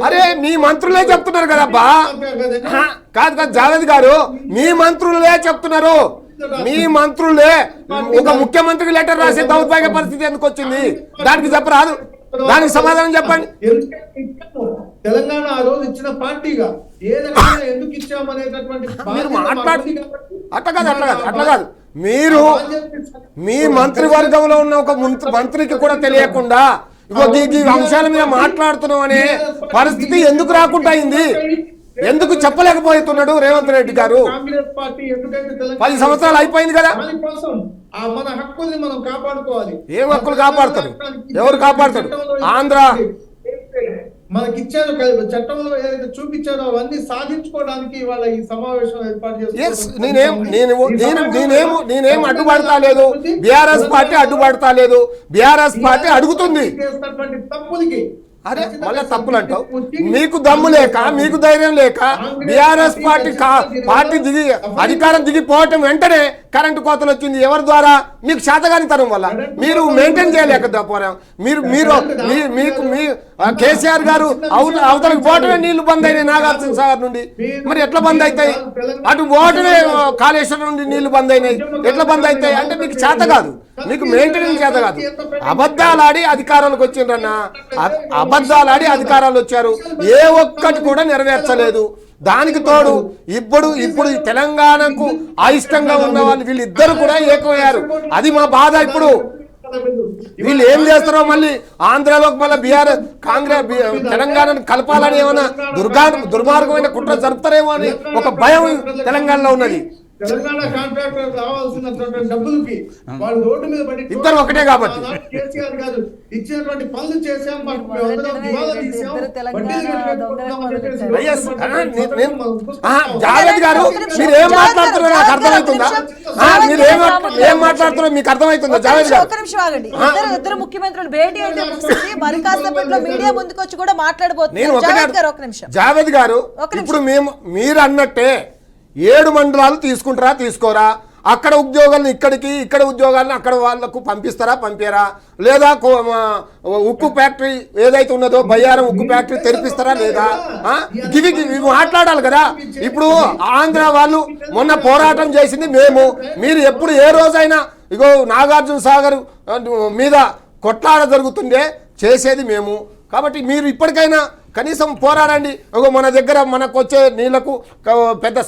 అరే మీ మంత్రులే చెప్తున్నారు కదబ్బా. కాదు కాదు జావేద్ గారు, మీ మంత్రులే చెప్తున్నారు. మీ మంత్రులే ఒక ముఖ్యమంత్రికి లెటర్ రాసే దౌర్భాగ్య పరిస్థితి ఎందుకు వచ్చింది? దానికి చెప్పరాదు, దానికి సమాధానం చెప్పండి. తెలంగాణ ఆ రోజు ఇచ్చిన పార్టీగా ఏ రకంగా ఎందుకు ఇచ్చామనేటటువంటి అట్లా కాదు. మీరు మీ మంత్రివర్గంలో ఉన్న ఒక మంత్రికి కూడా తెలియకుండా ఈ అంశాల మీద మాట్లాడుతున్నాం అనే పరిస్థితి ఎందుకు రాకుండా అయింది? ఎందుకు చెప్పలేకపోతున్నాడు రేవంత్ రెడ్డి గారు? 10 సంవత్సరాలు అయిపోయింది కదా. మన హక్కుల్ని మనం కాపాడుకోవాలి. ఏం హక్కులు కాపాడుతారు? ఎవరు కాపాడుతారు? ఆంధ్ర మనకిచ్చారు చట్టంలో ఏదైతే చూపించారో అవన్నీ సాధించుకోవడానికి వాళ్ళ ఈ సమావేశం ఏర్పాటు చేస్తారు. నేనేం అడ్డుపడతా లేదు. బీఆర్ఎస్ పార్టీ అడ్డుపడతా లేదు. బీఆర్ఎస్ పార్టీ అడుగుతుంది. తప్పులకి అరే మళ్ళీ తప్పులు అంటావు. మీకు దమ్ము లేక, మీకు ధైర్యం లేక బీఆర్ఎస్ పార్టీ దిగి అధికారం దిగిపోవటం వెంటనే కరెంటు కోతలు వచ్చింది. ఎవరి ద్వారా? మీకు శాతగానితనం వల్ల. మీరు మెయింటైన్ చేయలేకపోయారు. మీకు కేసీఆర్ గారు అవతలకు పోవటమే నీళ్లు బంద్ అయినాయి నాగార్జున సాగర్ నుండి. మరి ఎట్లా బంద్ అవుతాయి? అటు పోవటమే కాళేశ్వరం నుండి నీళ్లు బంద్ అయినాయి. ఎట్లా బంద్ అవుతాయి? అంటే మీకు చేత కాదు, మీకు మెయింటెనెన్స్ చేత కాదు. అబద్ధాలాడి అధికారాలకు వచ్చిండ్రన్నా, అబద్ధాలాడి అధికారాలు వచ్చారు. ఏ ఒక్కటి కూడా నెరవేర్చలేదు. దానికి తోడు ఇప్పుడు తెలంగాణకు అయిష్టంగా ఉన్న వాళ్ళు వీళ్ళిద్దరు కూడా ఏకమయ్యారు. అది మా బాధ. ఇప్పుడు వీళ్ళు ఏం చేస్తారో మళ్ళీ ఆంధ్రాలోకి మళ్ళీ బీఆర్ఎస్ కాంగ్రెస్ తెలంగాణను కలపాలని ఏమైనా దుర్మార్గమైన కుట్ర జరుపుతారేమో అని ఒక భయం తెలంగాణలో ఉన్నది. తెలంగాణ కాంట్రాక్టర్ రావాల్సినటువంటి డబ్బులకి వాళ్ళు రోడ్డు మీద పడి ఇద్దరు ఒకటే కాబట్టి కేసీఆర్ గారు ఇచ్చినటువంటి పనులు చేశాం. జావేద్ గారు మీరు ఏం మాట్లాడుతున్నారో నాకు అర్థమవుతుందా? మీరు ఏం మాట్లాడుతున్నారో మీకు అర్థమవుతుందా? జావేద్ గారు ఒక నిమిషం ఆగండి. ఇద్దరు ముఖ్యమంత్రులు భేటీ అయితే ముగిసింది. మరి కాసేపట్లో మీడియా ముందుకు వచ్చి కూడా మాట్లాడబోతున్నారు. జావేద్ గారు ఇప్పుడు మీరు అన్నట్టే 7 మండలాలు తీసుకోరా? అక్కడ ఉద్యోగాలను ఇక్కడ ఉద్యోగాలను అక్కడ వాళ్లకు పంపిస్తారా, పంపారా? లేదా ఉక్కు ఫ్యాక్టరీ ఏదైతే ఉన్నదో బయ్యారం ఉక్కు ఫ్యాక్టరీ తెరిపిస్తారా లేదా? ఇవి మాట్లాడాలి కదా. ఇప్పుడు ఆంధ్ర వాళ్ళు మొన్న పోరాటం చేసింది మేము. మీరు ఎప్పుడు ఏ రోజైనా ఇగో నాగార్జున సాగర్ మీద కొట్లాడ జరుగుతుండే చేసేది మేము. కాబట్టి మీరు ఇప్పటికైనా కనీసం పోరాడండి. మన దగ్గర మనకు వచ్చే నీళ్లకు పెద్ద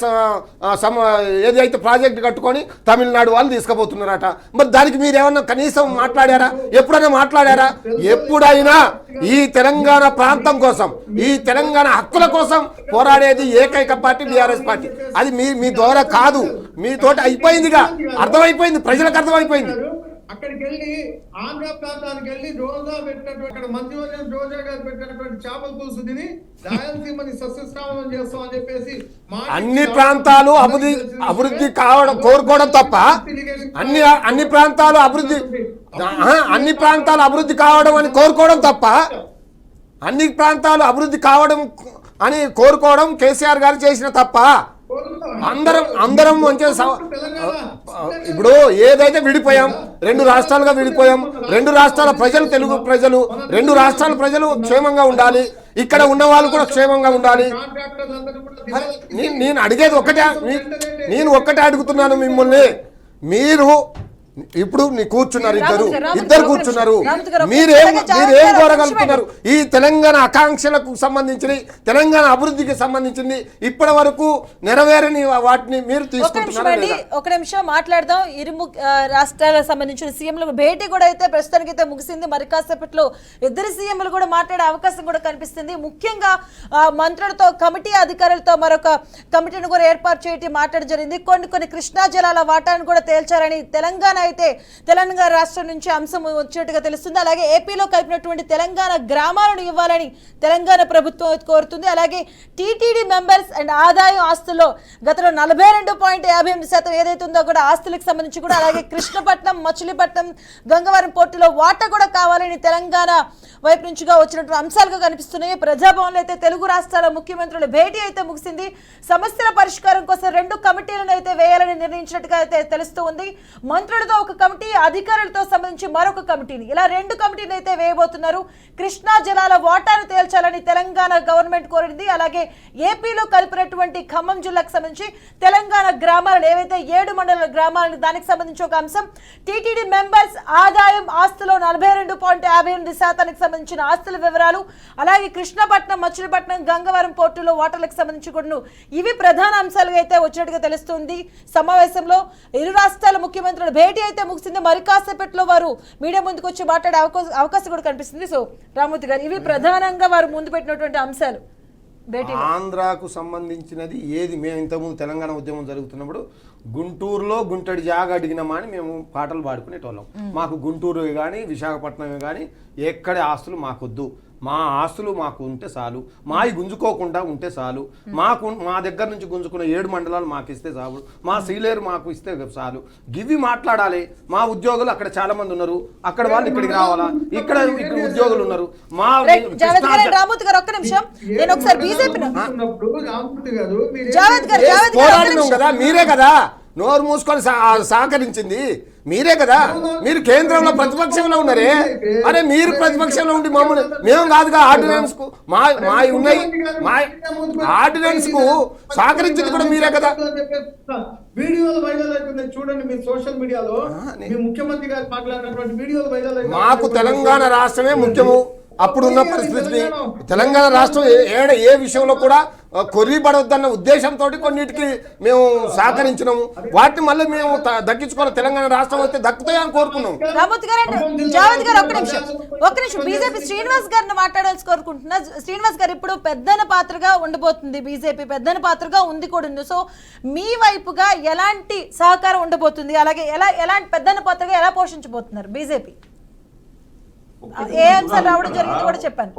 ఏదైతే ప్రాజెక్టు కట్టుకొని తమిళనాడు వాళ్ళు తీసుకుపోతున్నారట. మరి దానికి మీరు ఏమన్నా కనీసం మాట్లాడారా? ఎప్పుడైనా మాట్లాడారా? ఎప్పుడైనా ఈ తెలంగాణ ప్రాంతం కోసం, ఈ తెలంగాణ హక్కుల కోసం పోరాడేది ఏకైక పార్టీ బీఆర్ఎస్ పార్టీ. అది మీ ద్వారా కాదు, మీతోటి అయిపోయిందిగా. అర్థమైపోయింది, ప్రజలకు అర్థమైపోయింది. అక్కడికి వెళ్ళి ఆంధ్ర ప్రాంతానికి వెళ్ళి రోజా పెట్టినటువంటి అక్కడ మంత్రివర్గం రోజా గారు పెట్టినటువంటి చేపల పులుసు తిని రాయలసీమని సస్యశ్రావణం చేస్తాం అని చెప్పేసి అన్ని ప్రాంతాలు అభివృద్ధి కావడం కోరుకోవడం తప్ప అన్ని ప్రాంతాలు అభివృద్ధి కావడం అని కోరుకోవడం తప్ప అన్ని ప్రాంతాలు అభివృద్ధి కావడం అని కోరుకోవడం కేసీఆర్ గారు చేసిన తప్ప. అందరం మంచిగా ఇప్పుడు ఏదైతే విడిపోయాం, 2 రాష్ట్రాలుగా విడిపోయాం. 2 రాష్ట్రాల ప్రజలు, తెలుగు ప్రజలు, 2 రాష్ట్రాల ప్రజలు క్షేమంగా ఉండాలి. ఇక్కడ ఉన్న వాళ్ళు కూడా క్షేమంగా ఉండాలి. నేను అడిగేది ఒకటే, నేను ఒక్కటే అడుగుతున్నాను మిమ్మల్ని. మీరు ఇప్పుడు కూర్చున్నారు, ఇద్దరు కూర్చున్నారు. మీరేం కోరగలుగుతున్నారు? ఈ తెలంగాణ ఆకాంక్షలకు సంబంధించి, తెలంగాణ అభివృద్ధికి సంబంధించింది ఇప్పటి వరకు నెరవేరని వాటిని మీరు తీసుకుంటున్నారు. ఒక నిమిషం మాట్లాడదాం. ఇరు రాష్ట్రాలకు సంబంధించిన సీఎంల భేటీ కూడా అయితే ప్రస్తుతానికి అయితే ముగిసింది. మరి కాసేపట్లో ఇద్దరు సీఎంలు కూడా మాట్లాడే అవకాశం కూడా కనిపిస్తుంది. ముఖ్యంగా మంత్రులతో, కమిటీ అధికారులతో మరొక కమిటీని కూడా ఏర్పాటు చేయడం మాట్లాడడం జరిగింది. కొన్ని కృష్ణా జలాల వాటాను కూడా తేల్చారని తెలంగాణ రాష్ట్రం నుంచి అంశం వచ్చినట్టుగా తెలుస్తుంది. అలాగే ఏపీలో కలిపినటువంటి తెలంగాణ గ్రామాలను ఇవ్వాలని తెలంగాణ ప్రభుత్వం కోరుతుంది. అలాగే టీటీడీ మెంబర్స్ అండ్ ఆదాయం ఆస్తుల్లో గతంలో 42.58% ఏదైతే ఉందో కూడా ఆస్తులకు సంబంధించి కూడా, అలాగే కృష్ణపట్నం, మచిలీపట్నం, గంగవరం పోర్టులో వాటా కూడా కావాలని తెలంగాణ వైపు నుంచిగా వచ్చినటువంటి అంశాలుగా కనిపిస్తున్నాయి. ప్రజాభవన్లో అయితే తెలుగు రాష్ట్రాల ముఖ్యమంత్రుల భేటీ అయితే ముగిసింది. సమస్యల పరిష్కారం కోసం 2 కమిటీలను అయితే వేయాలని నిర్ణయించినట్టుగా అయితే తెలుస్తూ ఉంది. మంత్రులతో ఒక కమిటీ, అధికారులతో సంబంధించి మరొక కమిటీని, ఇలా 2 కమిటీలు అయితే వేయబోతున్నారు. కృష్ణా జలాల వాటాను తేల్చాలని తెలంగాణ గవర్నమెంట్ కోరింది. అలాగే ఏపీలో కలిపినటువంటి ఖమ్మం జిల్లాకు సంబంధించి తెలంగాణ గ్రామాలను, ఏవైతే 7 మండల గ్రామాలను, దానికి సంబంధించి ఒక అంశం. టీటీడీ మెంబర్స్ ఆదాయం ఆస్తులో 42.58% సంబంధించిన ఆస్తుల వివరాలు, అలాగే కృష్ణపట్నం, మచిలీపట్నం, గంగవరం పోర్టులో వాటర్లకు సంబంధించి కూడా ఇవి ప్రధాన అంశాలుగా అయితే వచ్చినట్టుగా తెలుస్తుంది. సమావేశంలో ఇరు రాష్ట్రాల ముఖ్యమంత్రుల భేటీ అయితే ముగిసింది. మరి కాసేపట్లో వారు మీడియా ముందుకు వచ్చి మాట్లాడే అవకాశం కూడా కనిపిస్తుంది. సో రామూర్తి గారు, ఇవి ప్రధానంగా వారు ముందు పెట్టినటువంటి అంశాలు. ఆంధ్రాకు సంబంధించినది ఏది, మేము ఇంతకుముందు తెలంగాణ ఉద్యమం జరుగుతున్నప్పుడు గుంటూరులో గుంటడి జాగా అడిగినామా అని మేము పాటలు పాడుకునేటోళ్ళం. మాకు గుంటూరు కానీ విశాఖపట్నం కానీ ఎక్కడి ఆస్తులు మాకొద్దు, మా ఆస్తులు మాకు ఉంటే చాలు, మావి గుంజుకోకుండా ఉంటే చాలు, మా దగ్గర నుంచి గుంజుకున్న 7 మండలాలు మాకు ఇస్తే చాలు, మా సీలేరు మాకు ఇస్తే చాలు, గివి మాట్లాడాలి. మా ఉద్యోగులు అక్కడ చాలా మంది ఉన్నారు, అక్కడ వాళ్ళు ఇక్కడికి రావాలా, ఇక్కడ ఉద్యోగులు ఉన్నారు. మా పోరాడినాం కదా, మీరే కదా నోరు మూసుకొని సహకరించింది, మీరే కదా. మీరు కేంద్రంలో ప్రతిపక్షంలో ఉన్నారే, అరే మీరు ప్రతిపక్షంలో ఉండి మమ్మల్ని, మేము కాదుగా ఆర్డినెన్స్ కు మా ఉన్నాయి, మా ఆర్డినెన్స్ కు సహకరించింది కూడా మీరే కదా. వీడియోలు వైరల్ అవుతున్నాయి చూడండి, మీ సోషల్ మీడియాలో మీ ముఖ్యమంత్రి గారు మాట్లాడినటువంటి వీడియోలు వైరల్. మాకు తెలంగాణ రాష్ట్రమే ముఖ్యము. అప్పుడున్న పరిస్థితిని తెలంగాణ రాష్ట్రం ఏ విషయంలో కూడా కొర్రీపడవద్దన్న ఉద్దేశంతో కొన్నిటికి మేము సహకరించినాము. వాటిని మళ్ళీ మేము దక్కించుకోవాలి. తెలంగాణ రాష్ట్రం అయితే దక్కుతాయని కోరుకున్నాం. ఒక్క నిమిషం, బీజేపీ శ్రీనివాస్ గారిని మాట్లాడాల్సి కోరుకుంటున్నా. శ్రీనివాస్ గారు, ఇప్పుడు పెద్దన పాత్రగా ఉండబోతుంది బీజేపీ, పెద్దన పాత్రగా ఉంది కూడా. సో మీ వైపుగా ఎలాంటి సహకారం ఉండబోతుంది, అలాగే ఎలాంటి పెద్దన పాత్రగా ఎలా పోషించబోతున్నారు బీజేపీ? ఏ అంశాలు రావడం జరిగింది కూడా చెప్పండి.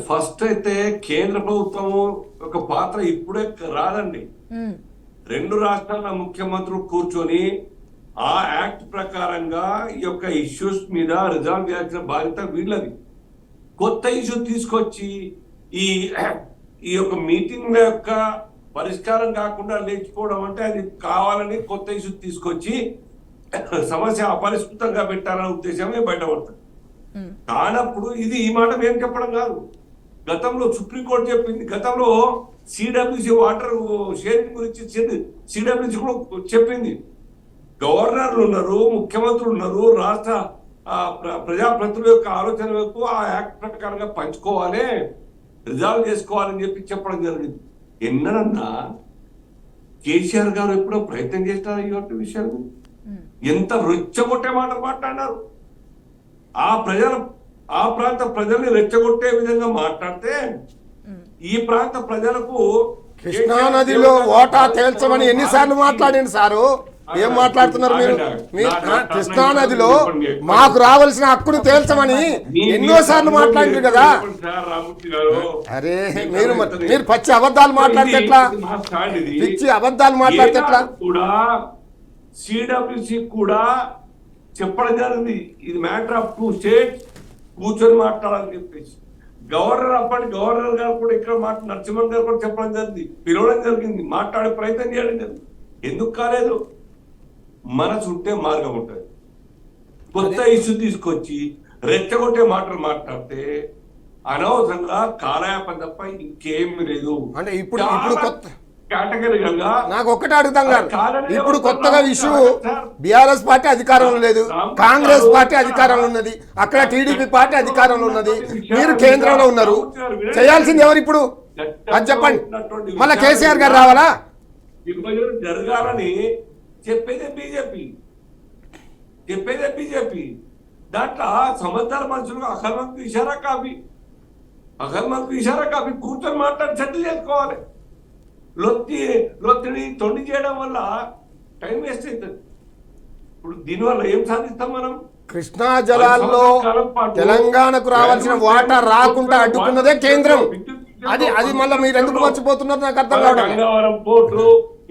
ఫస్ట్ అయితే కేంద్ర ప్రభుత్వము ఒక పాత్ర ఇప్పుడే రాదండి. 2 రాష్ట్రాల ముఖ్యమంత్రులు కూర్చొని ఆ యాక్ట్ ప్రకారంగా ఈ యొక్క ఇష్యూస్ మీద రిజాల్వ్ చేయాల్సిన బాధ్యత వీళ్ళది. కొత్త ఇష్యూ తీసుకొచ్చి ఈ యొక్క మీటింగ్ యొక్క పరిష్కారం కాకుండా లేచిపోవడం అంటే అది కావాలని కొత్త ఇష్యూ తీసుకొచ్చి సమస్య అపరిష్కృతంగా పెట్టాలనే ఉద్దేశమే బయటపడుతుంది. కానప్పుడు ఇది ఈ మాట మేము చెప్పడం కాదు, గతంలో సుప్రీంకోర్టు చెప్పింది. గతంలో సిడబ్ల్యూసి వాటర్ షేరింగ్ గురించి సిడబ్ల్యూసి కూడా చెప్పింది. గవర్నర్లు ఉన్నారు, ముఖ్యమంత్రులు ఉన్నారు, రాష్ట్ర ప్రజాప్రతినిధుల యొక్క ఆలోచన వైపు ఆ యాక్ట్ ప్రకారంగా పంచుకోవాలి, రిజాల్వ్ చేసుకోవాలని చెప్పడం జరిగింది. ఎన్నడన్నా కేసీఆర్ గారు ఎప్పుడో ప్రయత్నం చేస్తారు ఇటువంటి విషయాలు. ఎంత రెచ్చగొట్టే మాటలు మాట్లాడినారు. ఆ ప్రాంత ప్రజల్ని రెచ్చగొట్టే విధంగా మాట్లాడితే ఈ ప్రాంత ప్రజలకు కృష్ణా నదిలో ఓటా తేల్చమని ఎన్నిసార్లు మాట్లాడండి సారు? ఏం మాట్లాడుతున్నారు మీరు? కృష్ణా నదిలో మాకు రావాల్సిన హక్కును తేల్చమని ఎన్నోసార్లు మాట్లాడారు కదా. అరే మీరు పచ్చి అబద్ధాలు మాట్లాడితే ఎట్లా? పిచ్చి అబద్ధాలు మాట్లాడితే ఎట్లా? సిడబ్ల్యూసి కూడా చెప్పడం జరిగింది, ఇది మ్యాటర్ ఆఫ్ 2 స్టేట్స్, కూర్చొని మాట్లాడాలని చెప్పేసి. గవర్నర్ గారు కూడా ఇక్కడ నరసింహన్ గారు కూడా చెప్పడం జరిగింది, పిలవడం జరిగింది, మాట్లాడే ప్రయత్నం చేయడం జరిగింది. ఎందుకు కాలేదు? మనసు ఉంటే మార్గం ఉంటుంది. కొత్త ఇష్యూ తీసుకొచ్చి రెచ్చగొట్టే మాటలు మాట్లాడితే అనవసరంగా కాలయాపన తప్ప ఇంకేమీ లేదు. అంటే ఇప్పుడు కొత్త కేటగిరీగా నాకు ఒక్కటే అడుగుతాం గారు, ఇప్పుడు కొత్తగా ఇష్యూ బీఆర్ఎస్ పార్టీ అధికారంలో లేదు, కాంగ్రెస్ పార్టీ అధికారంలో ఉన్నది, అక్కడ టీడీపీ పార్టీ అధికారంలో ఉన్నది, మీరు కేంద్రంలో ఉన్నారు. చేయాల్సింది ఎవరు ఇప్పుడు? అది చెప్పండి. మళ్ళీ కేసీఆర్ గారు రావాలా? జరగాలని చెప్పేదే బీజేపీ. దాంట్లో సమర్థాల మనుషులు అకర్మంకు ఇషారా కాపీ కూర్చొని మాట్లాడి సెటిల్ చేసుకోవాలి. లొత్తిని తొండి చేయడం వల్ల టైం వేస్ట్ అవుతుంది. ఇప్పుడు దీనివల్ల ఏం సాధిస్తాం మనం? కృష్ణా జలాల్లో తెలంగాణకు రావాల్సిన వాటర్ రాకుండా అడ్డుకున్నదే కేంద్రం. అది మళ్ళీ మీరు ఎందుకు మర్చిపోతున్నారు నాకు అర్థం కావడం. గంగవరం పోర్టు,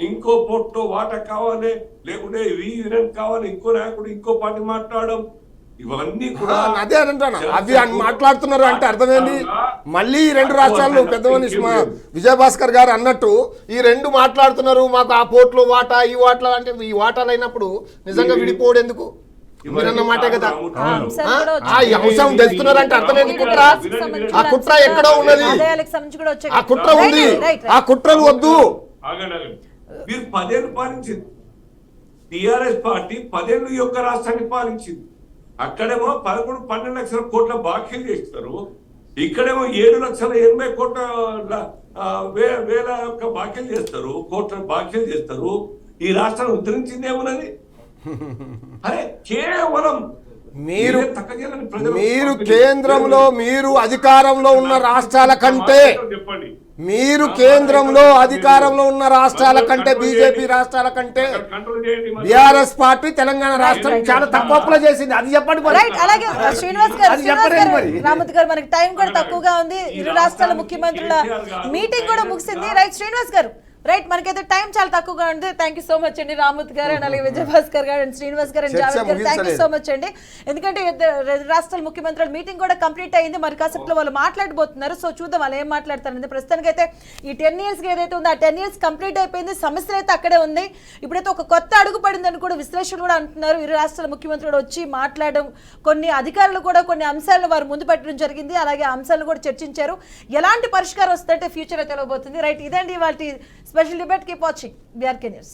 ఇంకో పోర్టు వాటర్ కావాలి, లేకుంటే రీయూనియన్ కావాలి, ఇంకో నాయకుడు ఇంకో పార్టీ మాట్లాడడం, ఇవన్నీ కూడా అదే అంటున్నా, అవి మాట్లాడుతున్నారు అంటే అర్థమైంది. మళ్ళీ ఈ రెండు రాష్ట్రాల్లో పెద్ద మనిషి విజయభాస్కర్ గారు అన్నట్టు ఈ రెండు మాట్లాడుతున్నారు, మాకు ఆ పోర్టులో వాటా ఈ వాటా అంటే ఈ వాటాలు అయినప్పుడు నిజంగా విడిపోవడం ఎందుకు? మీరన్న మాటే కదా. ఈ అంశం తెస్తున్నారంటే అర్థమైంది. కుట్ర, ఆ కుట్ర ఎక్కడో ఉన్నది, ఆ కుట్ర ఉంది, ఆ కుట్రలు వద్దు. మీరు 10 ఏళ్ళు పాలించింది టిఆర్ఎస్ పార్టీ, 10 ఏళ్ళు ఈ యొక్క రాష్ట్రాన్ని పాలించింది. అక్కడేమో 11-12 లక్షల కోట్ల బాకీలు చేస్తారు, ఇక్కడేమో 7,80,000 కోట్ల వేల యొక్క బాకీలు చేస్తారు, కోట్ల బాకీలు చేస్తారు. ఈ రాష్ట్రాన్ని ఉద్ధరించింది ఏమున్నది? అరే కేవలం మీరు కేంద్రంలో మీరు అధికారంలో ఉన్న రాష్ట్రాల కంటే మీరు కేంద్రంలో అధికారంలో ఉన్న రాష్ట్రాల కంటే బీజేపీ రాష్ట్రాల కంటే బీఆర్ఎస్ పార్టీ తెలంగాణ రాష్ట్రం చాలా తక్కువ చేసింది. అది చెప్పండి. అలాగే శ్రీనివాస్ గారు, రామత్ గారు, మనకి టైం కూడా తక్కువగా ఉంది. ఇరు రాష్ట్రాల ముఖ్యమంత్రుల మీటింగ్ కూడా ముగిసింది. రైట్ శ్రీనివాస్ గారు, రైట్, మనకైతే టైం చాలా తక్కువగా ఉంది. థ్యాంక్ యూ సో మచ్ అండి రామత్ గారు అండ్ అలాగే విజయభాస్కర్ గారు అండ్ శ్రీనివాస్ గారు అండ్ జావేద్ గారు, థ్యాంక్ యూ సో మచ్ అండి. ఎందుకంటే రాష్ట్రాల ముఖ్యమంత్రుల మీటింగ్ కూడా కంప్లీట్ అయింది. మరి కాసేపులో వాళ్ళు మాట్లాడబోతున్నారు. సో చూద్దాం వాళ్ళు ఏం మాట్లాడతారండి. ప్రస్తుతానికైతే ఈ 10 years ఏదైతే ఉందో ఆ 10 years కంప్లీట్ అయిపోయింది. సమస్యలు అయితే అక్కడే ఉంది. ఇప్పుడైతే ఒక కొత్త అడుగు పడిందని కూడా విశ్లేషకులు కూడా అంటున్నారు. ఇరు రాష్ట్రాల ముఖ్యమంత్రులు వచ్చి మాట్లాడడం, కొన్ని అధికారులు కూడా కొన్ని అంశాలను వారు ముందు పెట్టడం జరిగింది. అలాగే అంశాలను కూడా చర్చించారు. ఎలాంటి పరిష్కారం వస్తుందంటే ఫ్యూచర్ అయితే తెలవబోతుంది. రైట్, ఇదండి వాళ్ళ special debate. Keep watching BRK News.